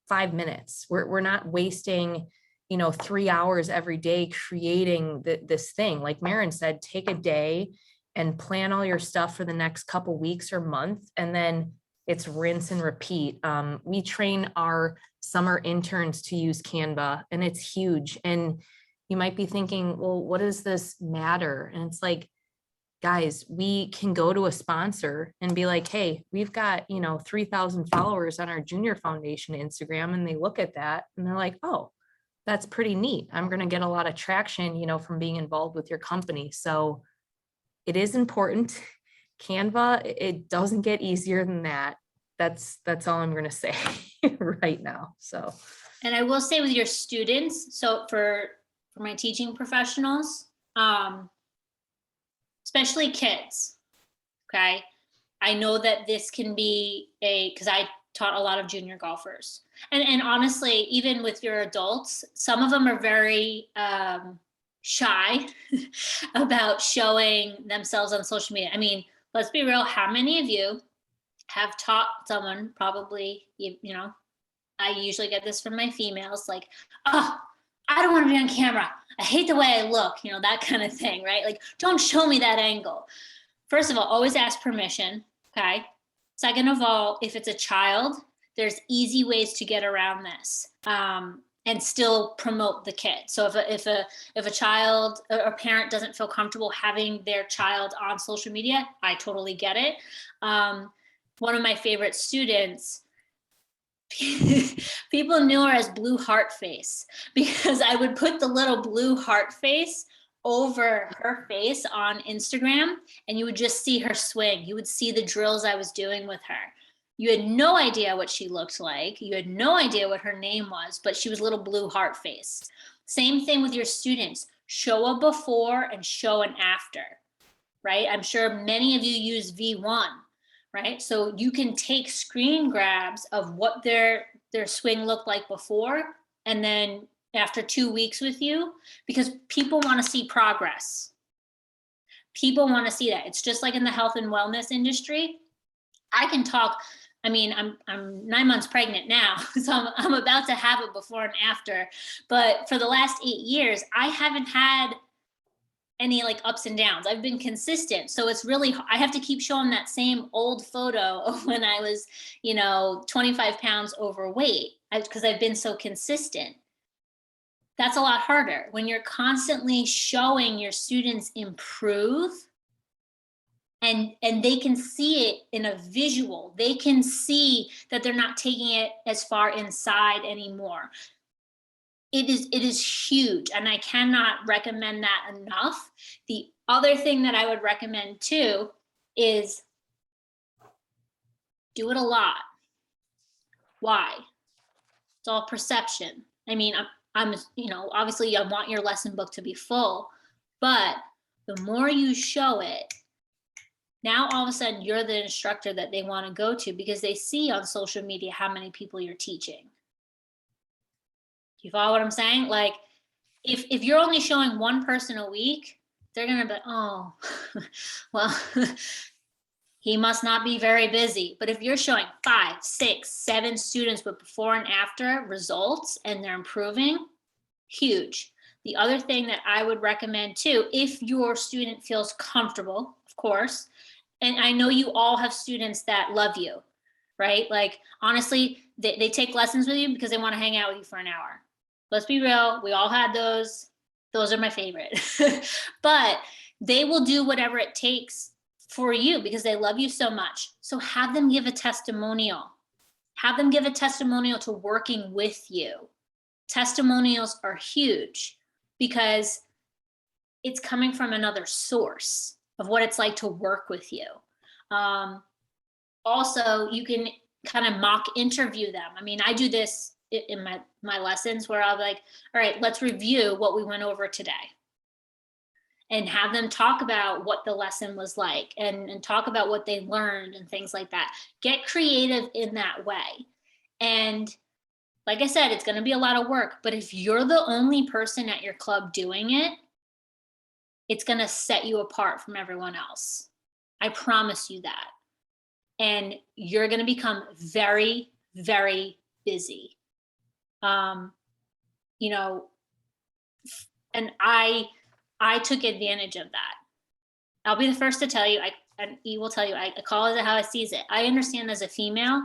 5 minutes. We're not wasting 3 hours every day creating this thing. Like Maren said, take a day and plan all your stuff for the next couple weeks or month, and then it's rinse and repeat. We train our summer interns to use Canva, and it's huge. And you might be thinking, well, what does this matter? And it's like, guys, we can go to a sponsor and be like, hey, we've got 3,000 followers on our junior foundation Instagram, and they look at that and they're like, oh, that's pretty neat. I'm going to get a lot of traction, from being involved with your company. So it is important. Canva, it doesn't get easier than that. That's all I'm going to say right now. So, and I will say with your students, so for my teaching professionals, especially kids, okay, I know that this can be because I taught a lot of junior golfers, and honestly, even with your adults, some of them are very shy about showing themselves on social media. I mean, let's be real. How many of you have taught someone, probably, you know, I usually get this from my females, like, oh, I don't want to be on camera. I hate the way I look, you know, that kind of thing, right? Like, don't show me that angle. First of all, always ask permission, okay? Second of all, if it's a child, there's easy ways to get around this and still promote the kid. So if a child or a parent doesn't feel comfortable having their child on social media, I totally get it. One of my favorite students, people knew her as Blue Heart Face because I would put the little blue heart face over her face on Instagram and you would just see her swing. You would see the drills I was doing with her. You had no idea what she looked like. You had no idea what her name was, but she was little blue heart face. Same thing with your students. Show a before and show an after, right? I'm sure many of you use V1, right? So you can take screen grabs of what their swing looked like before and then after 2 weeks with you, because people want to see progress. People want to see that. It's just like in the health and wellness industry. I can talk, I mean, I'm 9 months pregnant now, so I'm about to have it before and after. But for the last 8 years, I haven't had any like ups and downs. I've been consistent. So it's really, I have to keep showing that same old photo of when I was, 25 pounds overweight because I've been so consistent. That's a lot harder when you're constantly showing your students improve and they can see it in a visual. They can see that they're not taking it as far inside anymore. It is huge, and I cannot recommend that enough. The other thing that I would recommend too is do it a lot. Why? It's all perception. I mean, I'm obviously I want your lesson book to be full, but the more you show it, now all of a sudden you're the instructor that they want to go to because they see on social media how many people you're teaching. You follow what I'm saying? Like if you're only showing one person a week, they're going to be, oh, well, he must not be very busy. But if you're showing 5, 6, 7 students with before and after results and they're improving, huge. The other thing that I would recommend too, if your student feels comfortable, of course, and I know you all have students that love you, right? Like honestly, they take lessons with you because they want to hang out with you for an hour. Let's be real, we all had those. Those are my favorite. But they will do whatever it takes for you because they love you so much. So have them give a testimonial. Have them give a testimonial to working with you. Testimonials are huge because it's coming from another source of what it's like to work with you. Also, you can kind of mock interview them. I mean, I do this in my lessons where I'll be like, all right, let's review what we went over today. And have them talk about what the lesson was like and talk about what they learned and things like that. Get creative in that way. And like I said, it's going to be a lot of work, but if you're the only person at your club doing it, it's going to set you apart from everyone else. I promise you that. And you're going to become very, very busy. And I took advantage of that. I'll be the first to tell you, and he will tell you, I call it how I sees it. I understand as a female,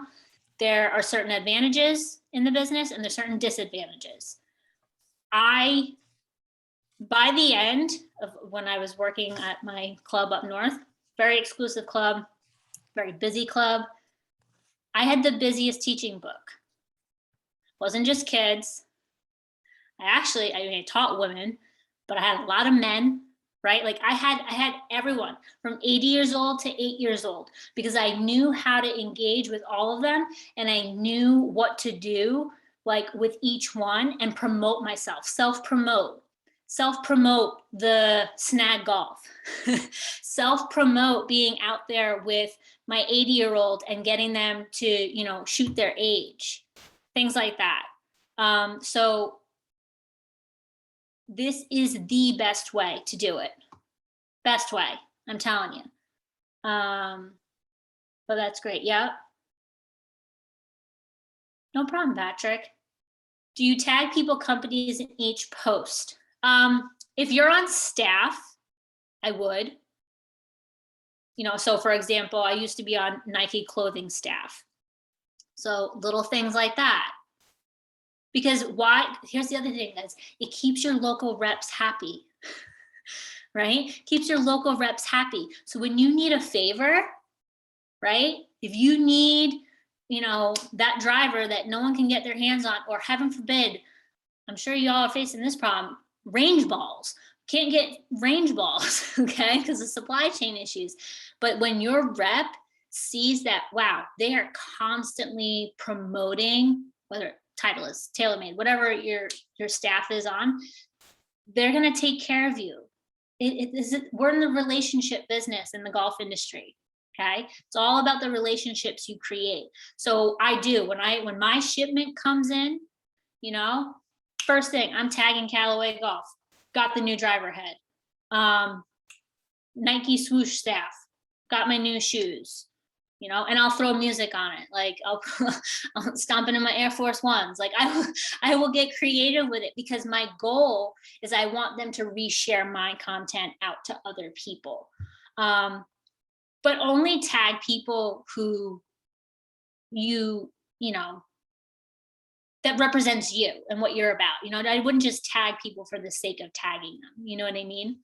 there are certain advantages in the business and there's certain disadvantages. By the end of when I was working at my club up north, very exclusive club, very busy club, I had the busiest teaching book. Wasn't just kids. I taught women, but I had a lot of men, right? Like I had everyone from 80 years old to 8 years old because I knew how to engage with all of them and I knew what to do like with each one and promote myself, self-promote the snag golf, self-promote being out there with my 80-year-old and getting them to, shoot their age, things like that. So this is the best way to do it. Best way, I'm telling you. But that's great. Yeah. No problem, Patrick. Do you tag people, companies in each post? If you're on staff, I would. So for example, I used to be on Nike clothing staff. So little things like that. Because here's the other thing, guys, it keeps your local reps happy, right? Keeps your local reps happy. So when you need a favor, right? If you need, that driver that no one can get their hands on, or heaven forbid, I'm sure y'all are facing this problem, range balls. Can't get range balls, okay? Because of supply chain issues. But when your rep sees that, wow, they are constantly promoting, whether title is TaylorMade, whatever your staff is on, they're going to take care of you. We're in the relationship business in the golf industry. Okay, it's all about the relationships you create. So I do, when my shipment comes in, first thing, I'm tagging Callaway Golf, got the new driver head. Nike swoosh staff, got my new shoes, and I'll throw music on it. Like I'll stomping in my Air Force Ones. Like I will get creative with it, because my goal is I want them to reshare my content out to other people. But only tag people who that represents you and what you're about. I wouldn't just tag people for the sake of tagging them. You know what I mean?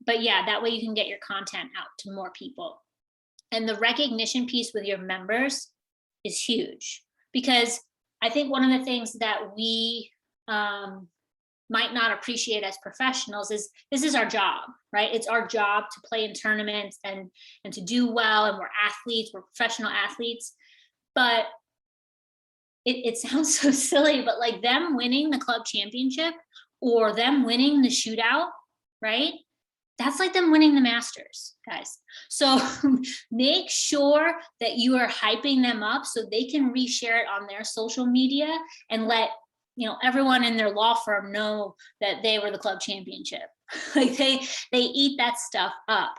But yeah, that way you can get your content out to more people. And the recognition piece with your members is huge, because I think one of the things that we might not appreciate as professionals is this is our job, right? It's our job to play in tournaments and to do well. And we're athletes, we're professional athletes. But it sounds so silly, but like them winning the club championship or them winning the shootout, right? That's like them winning the Masters, guys. So make sure that you are hyping them up so they can reshare it on their social media and let everyone in their law firm know that they were the club championship. Like they eat that stuff up.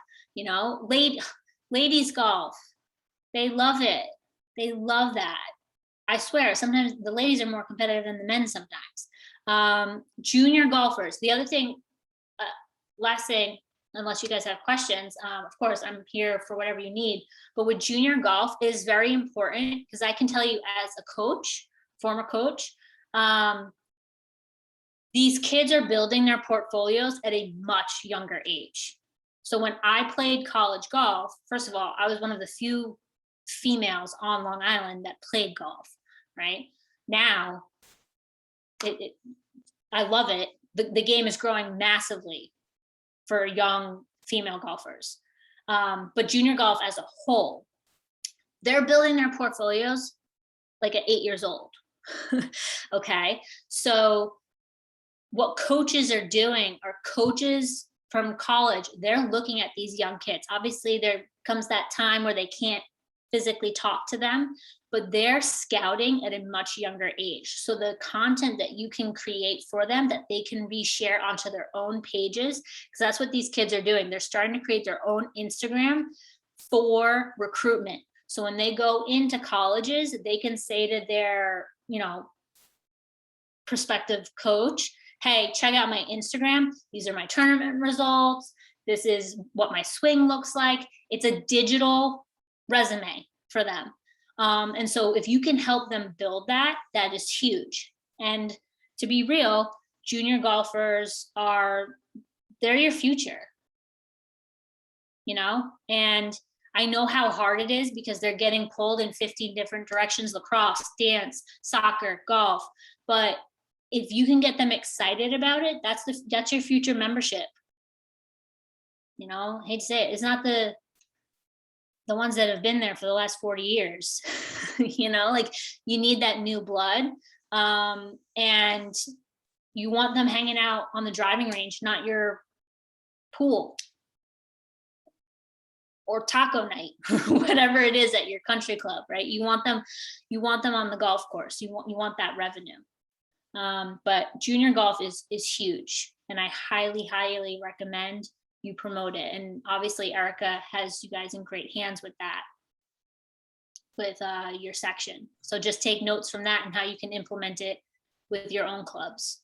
Ladies golf, they love it. They love that. I swear, sometimes the ladies are more competitive than the men sometimes. Junior golfers. The other thing, last thing, unless you guys have questions, of course, I'm here for whatever you need. But with junior golf, it is very important, because I can tell you as a coach, former coach, these kids are building their portfolios at a much younger age. So when I played college golf, first of all, I was one of the few females on Long Island that played golf, right? Now, I love it. The game is growing massively for young female golfers. But junior golf as a whole, they're building their portfolios like at 8 years old. Okay, so what coaches are doing are coaches from college, they're looking at these young kids. Obviously, there comes that time where they can't physically talk to them, but they're scouting at a much younger age. So the content that you can create for them that they can reshare onto their own pages, because that's what these kids are doing. They're starting to create their own Instagram for recruitment. So when they go into colleges, they can say to their, prospective coach, hey, check out my Instagram. These are my tournament results. This is what my swing looks like. It's a digital resume for them. And so if you can help them build that, that is huge. And to be real, junior golfers they're your future, and I know how hard it is because they're getting pulled in 15 different directions: lacrosse, dance, soccer, golf. But if you can get them excited about it, that's your future membership. Hate to say it, it's not the ones that have been there for the last 40 years. Like you need that new blood. And you want them hanging out on the driving range, not your pool or taco night, whatever it is at your country club, right? You want them on the golf course. You want that revenue. But junior golf is huge, and I highly, highly recommend you promote it. And obviously Erica has you guys in great hands with that, with your section. So just take notes from that and how you can implement it with your own clubs.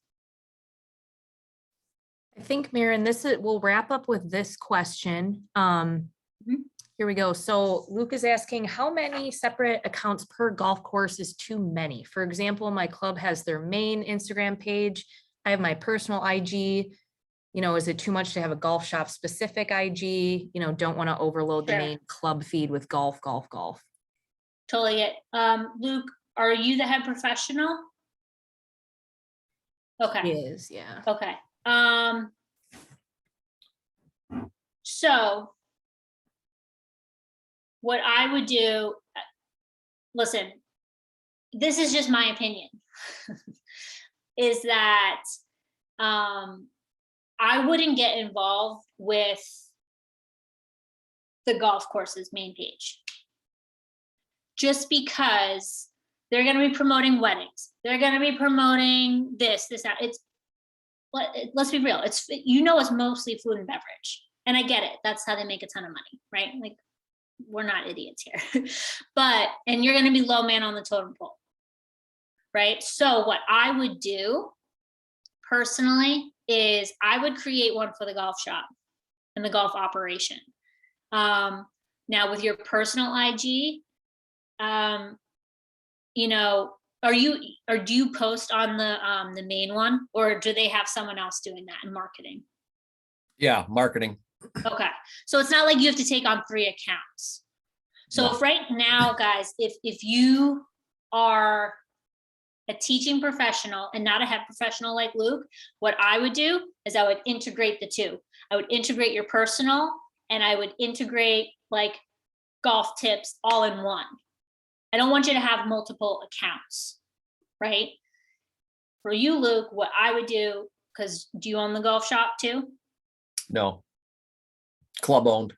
I think, Maren, we'll wrap up with this question. Here we go. So Luke is asking, how many separate accounts per golf course is too many? For example, my club has their main Instagram page. I have my personal IG. Is it too much to have a golf shop specific IG? Don't want to overload the Sure. main club feed with golf. Totally get. Luke, are you the head professional? Okay. Is, yeah. Okay. So what I would do, listen, this is just my opinion, is that I wouldn't get involved with the golf course's main page. Just because they're going to be promoting weddings. They're going to be promoting this, that. Let's be real. It's mostly food and beverage. And I get it. That's how they make a ton of money, right? Like, we're not idiots here. And you're going to be low man on the totem pole, right? So what I would do personally is I would create one for the golf shop and the golf operation. Now with your personal IG, do you post on the main one, or do they have someone else doing that in marketing? Yeah, marketing. Okay. So it's not like you have to take on 3 accounts. So No. if right now, guys, if you are a teaching professional and not a head professional like Luke, what I would do is I would integrate the 2. I would integrate your personal and I would integrate like golf tips all in one. I don't want you to have multiple accounts, right? For you, Luke, what I would do, because do you own the golf shop too? No. Club owned.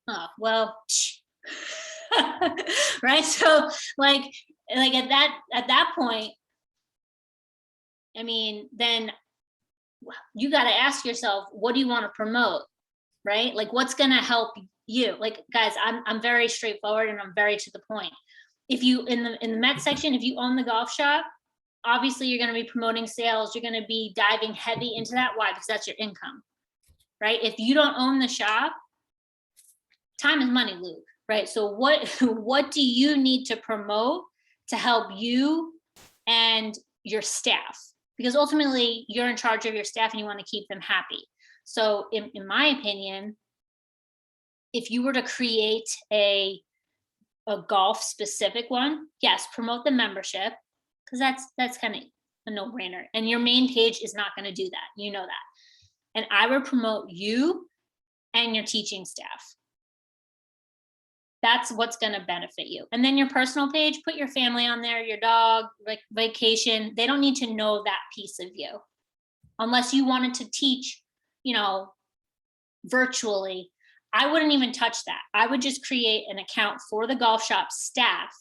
Oh, well, right. So like at that point, I mean, then you got to ask yourself, what do you want to promote? Right? Like, what's going to help you? Like, guys, I'm very straightforward and I'm very to the point. If you in the Met section, if you own the golf shop, obviously you're going to be promoting sales. You're going to be diving heavy into that. Why? Because that's your income, right? If you don't own the shop, time is money, Luke, right? So what do you need to promote to help you and your staff? Because ultimately you're in charge of your staff and you want to keep them happy. So in my opinion, if you were to create a golf specific one, yes, promote the membership, because that's kind of a no-brainer. And your main page is not going to do that. You know that. And I would promote you and your teaching staff. That's what's going to benefit you. And then your personal page, put your family on there, your dog, like vacation. They don't need to know that piece of you unless you wanted to teach, virtually. I wouldn't even touch that. I would just create an account for the golf shop staff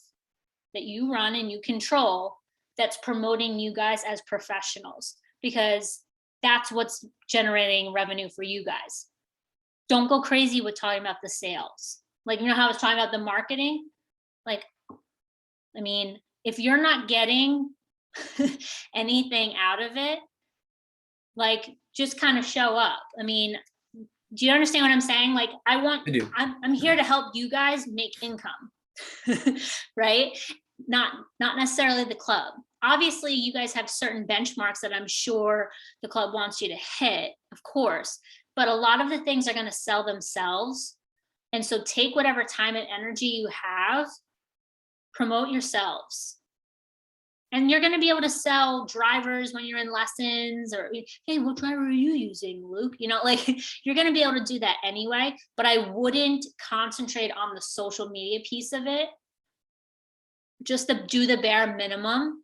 that you run and you control that's promoting you guys as professionals, because that's what's generating revenue for you guys. Don't go crazy with talking about the sales. Like, how I was talking about the marketing? Like, I mean, if you're not getting anything out of it, like, just kind of show up. I mean, do you understand what I'm saying? Like, I do. I'm here to help you guys make income, right? Not necessarily the club. Obviously, you guys have certain benchmarks that I'm sure the club wants you to hit, of course, but a lot of the things are going to sell themselves. And so take whatever time and energy you have, promote yourselves. And you're going to be able to sell drivers when you're in lessons, or, hey, what driver are you using, Luke? Like, you're going to be able to do that anyway, but I wouldn't concentrate on the social media piece of it. Just to do the bare minimum.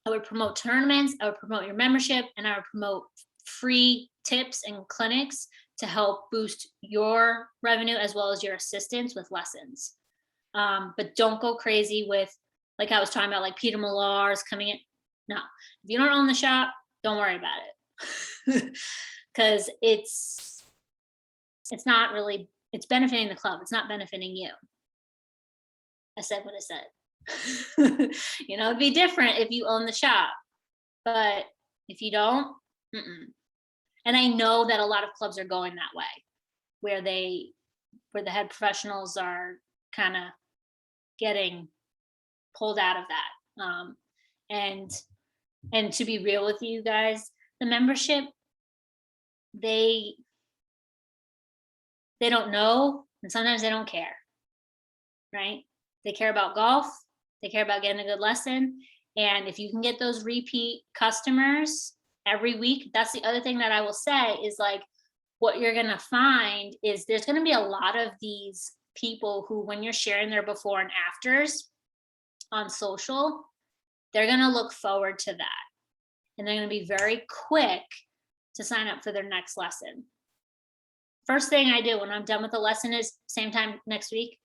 I would promote tournaments, I would promote your membership, and I would promote free tips and clinics to help boost your revenue as well as your assistants with lessons. But don't go crazy with, like I was talking about, like Peter Millar's coming in. No, if you don't own the shop, don't worry about it. Because it's not really, it's benefiting the club. It's not benefiting you. I said what I said. You know, it'd be different if you own the shop, but if you don't, mm-mm. And I know that a lot of clubs are going that way, where the head professionals are kind of getting pulled out of that. And to be real with you guys, the membership, they don't know, and sometimes they don't care, right? They care about golf, they care about getting a good lesson. And if you can get those repeat customers every week, that's the other thing that I will say is like, what you're gonna find is there's gonna be a lot of these people who, when you're sharing their before and afters on social, they're gonna look forward to that. And they're gonna be very quick to sign up for their next lesson. First thing I do when I'm done with the lesson is same time next week.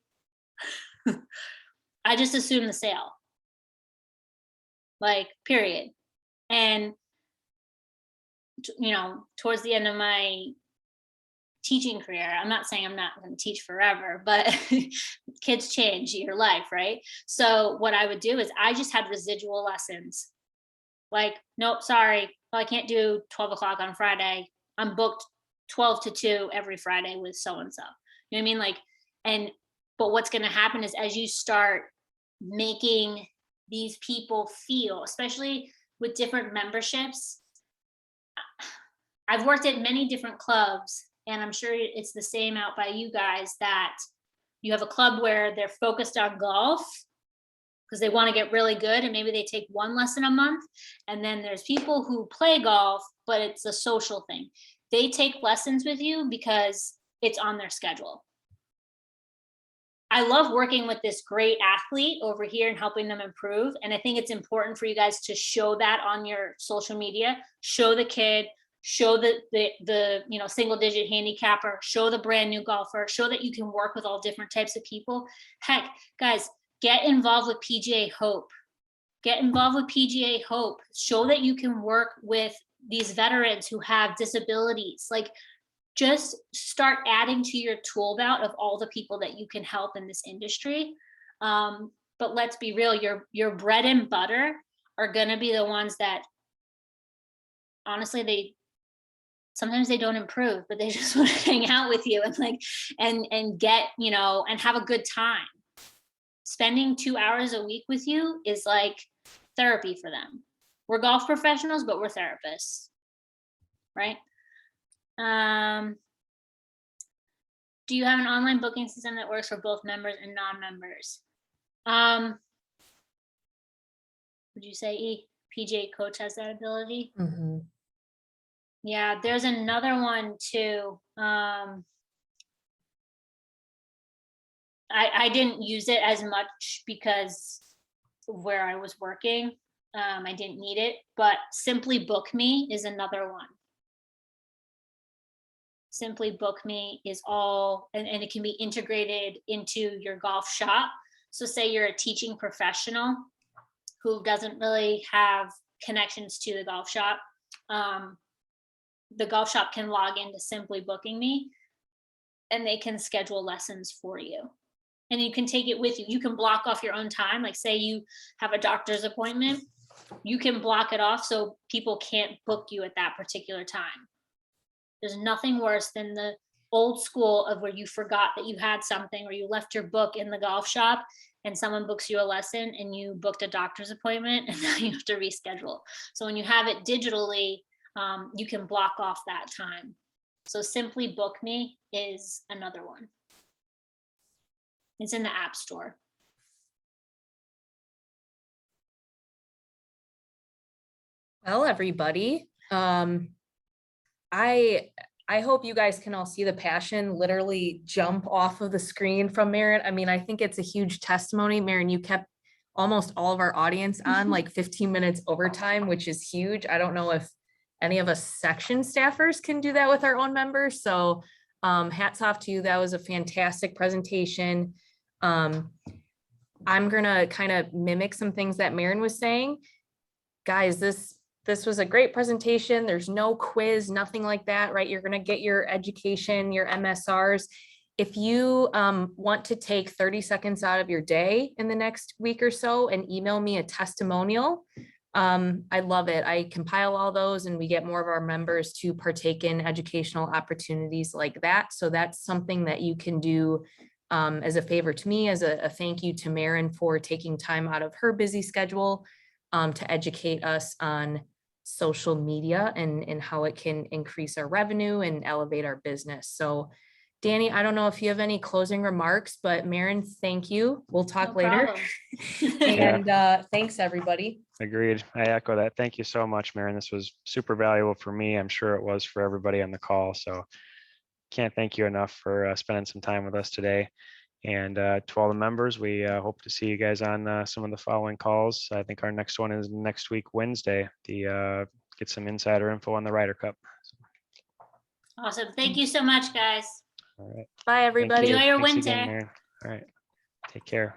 I just assume the sale. Like, period. And, you know, towards the end of my teaching career, I'm not saying I'm not going to teach forever, but kids change your life, right? So what I would do is I just had residual lessons. Like, nope, sorry, well, I can't do 12 o'clock on Friday. I'm booked 12 to 2 every Friday with so-and-so. You know what I mean? Like, but what's going to happen is as you start making these people feel, especially with different memberships, I've worked at many different clubs, and I'm sure it's the same out by you guys, that you have a club where they're focused on golf because they want to get really good, and maybe they take one lesson a month. And then there's people who play golf, but it's a social thing. They take lessons with you because it's on their schedule. I love working with this great athlete over here and helping them improve. And I think it's important for you guys to show that on your social media. Show the kid, show the you know, single digit handicapper, show the brand new golfer, show that you can work with all different types of people. Heck, guys, get involved with PGA Hope. Get involved with PGA Hope. Show that you can work with these veterans who have disabilities. Like, just start adding to your tool belt of all the people that you can help in this industry. But let's be real, your bread and butter are gonna be the ones that, honestly, sometimes they don't improve, but they just want to hang out with you and like, and get, you know, and have a good time. Spending 2 hours a week with you is like therapy for them. We're golf professionals, but we're therapists, right? Do you have an online booking system that works for both members and non-members? Would you say PGA Coach has that ability? Mhm. Yeah, there's another one too. I didn't use it as much because where I was working, I didn't need it, but Simply Book Me is another one. Simply Book Me is all, and it can be integrated into your golf shop. So say you're a teaching professional who doesn't really have connections to the golf shop. The golf shop can log into Simply Booking Me and they can schedule lessons for you. And you can take it with you. You can block off your own time. Like, say you have a doctor's appointment, you can block it off so people can't book you at that particular time. There's nothing worse than the old school of where you forgot that you had something or you left your book in the golf shop and someone books you a lesson and you booked a doctor's appointment and now you have to reschedule. So when you have it digitally, you can block off that time. So Simply Book Me is another one. It's in the App Store. Well, everybody, I hope you guys can all see the passion literally jump off of the screen from Maren. I mean, I think it's a huge testimony. Maren, you kept almost all of our audience on like 15 minutes overtime, which is huge. I don't know if any of us section staffers can do that with our own members. So hats off to you. That was a fantastic presentation. I'm gonna kind of mimic some things that Maren was saying. Guys, this this was a great presentation. There's no quiz, nothing like that, right? You're gonna get your education, your MSRs. If you want to take 30 seconds out of your day in the next week or so and email me a testimonial, I love it. I compile all those and we get more of our members to partake in educational opportunities like that. So that's something that you can do as a favor to me, as a thank you to Maren for taking time out of her busy schedule to educate us on social media and how it can increase our revenue and elevate our business. So Danny, I don't know if you have any closing remarks, but Maren, thank you. We'll talk No later. problem. And thanks, everybody. Agreed. I echo that. Thank you so much, Maren. This was super valuable for me. I'm sure it was for everybody on the call. So can't thank you enough for spending some time with us today. And to all the members, we hope to see you guys on some of the following calls. I think our next one is next week, Wednesday, the get some insider info on the Ryder Cup. Awesome. Thank you so much, guys. All right. Bye, Thank everybody. you. Enjoy your Thanks winter. again, Maren. All right. Take care.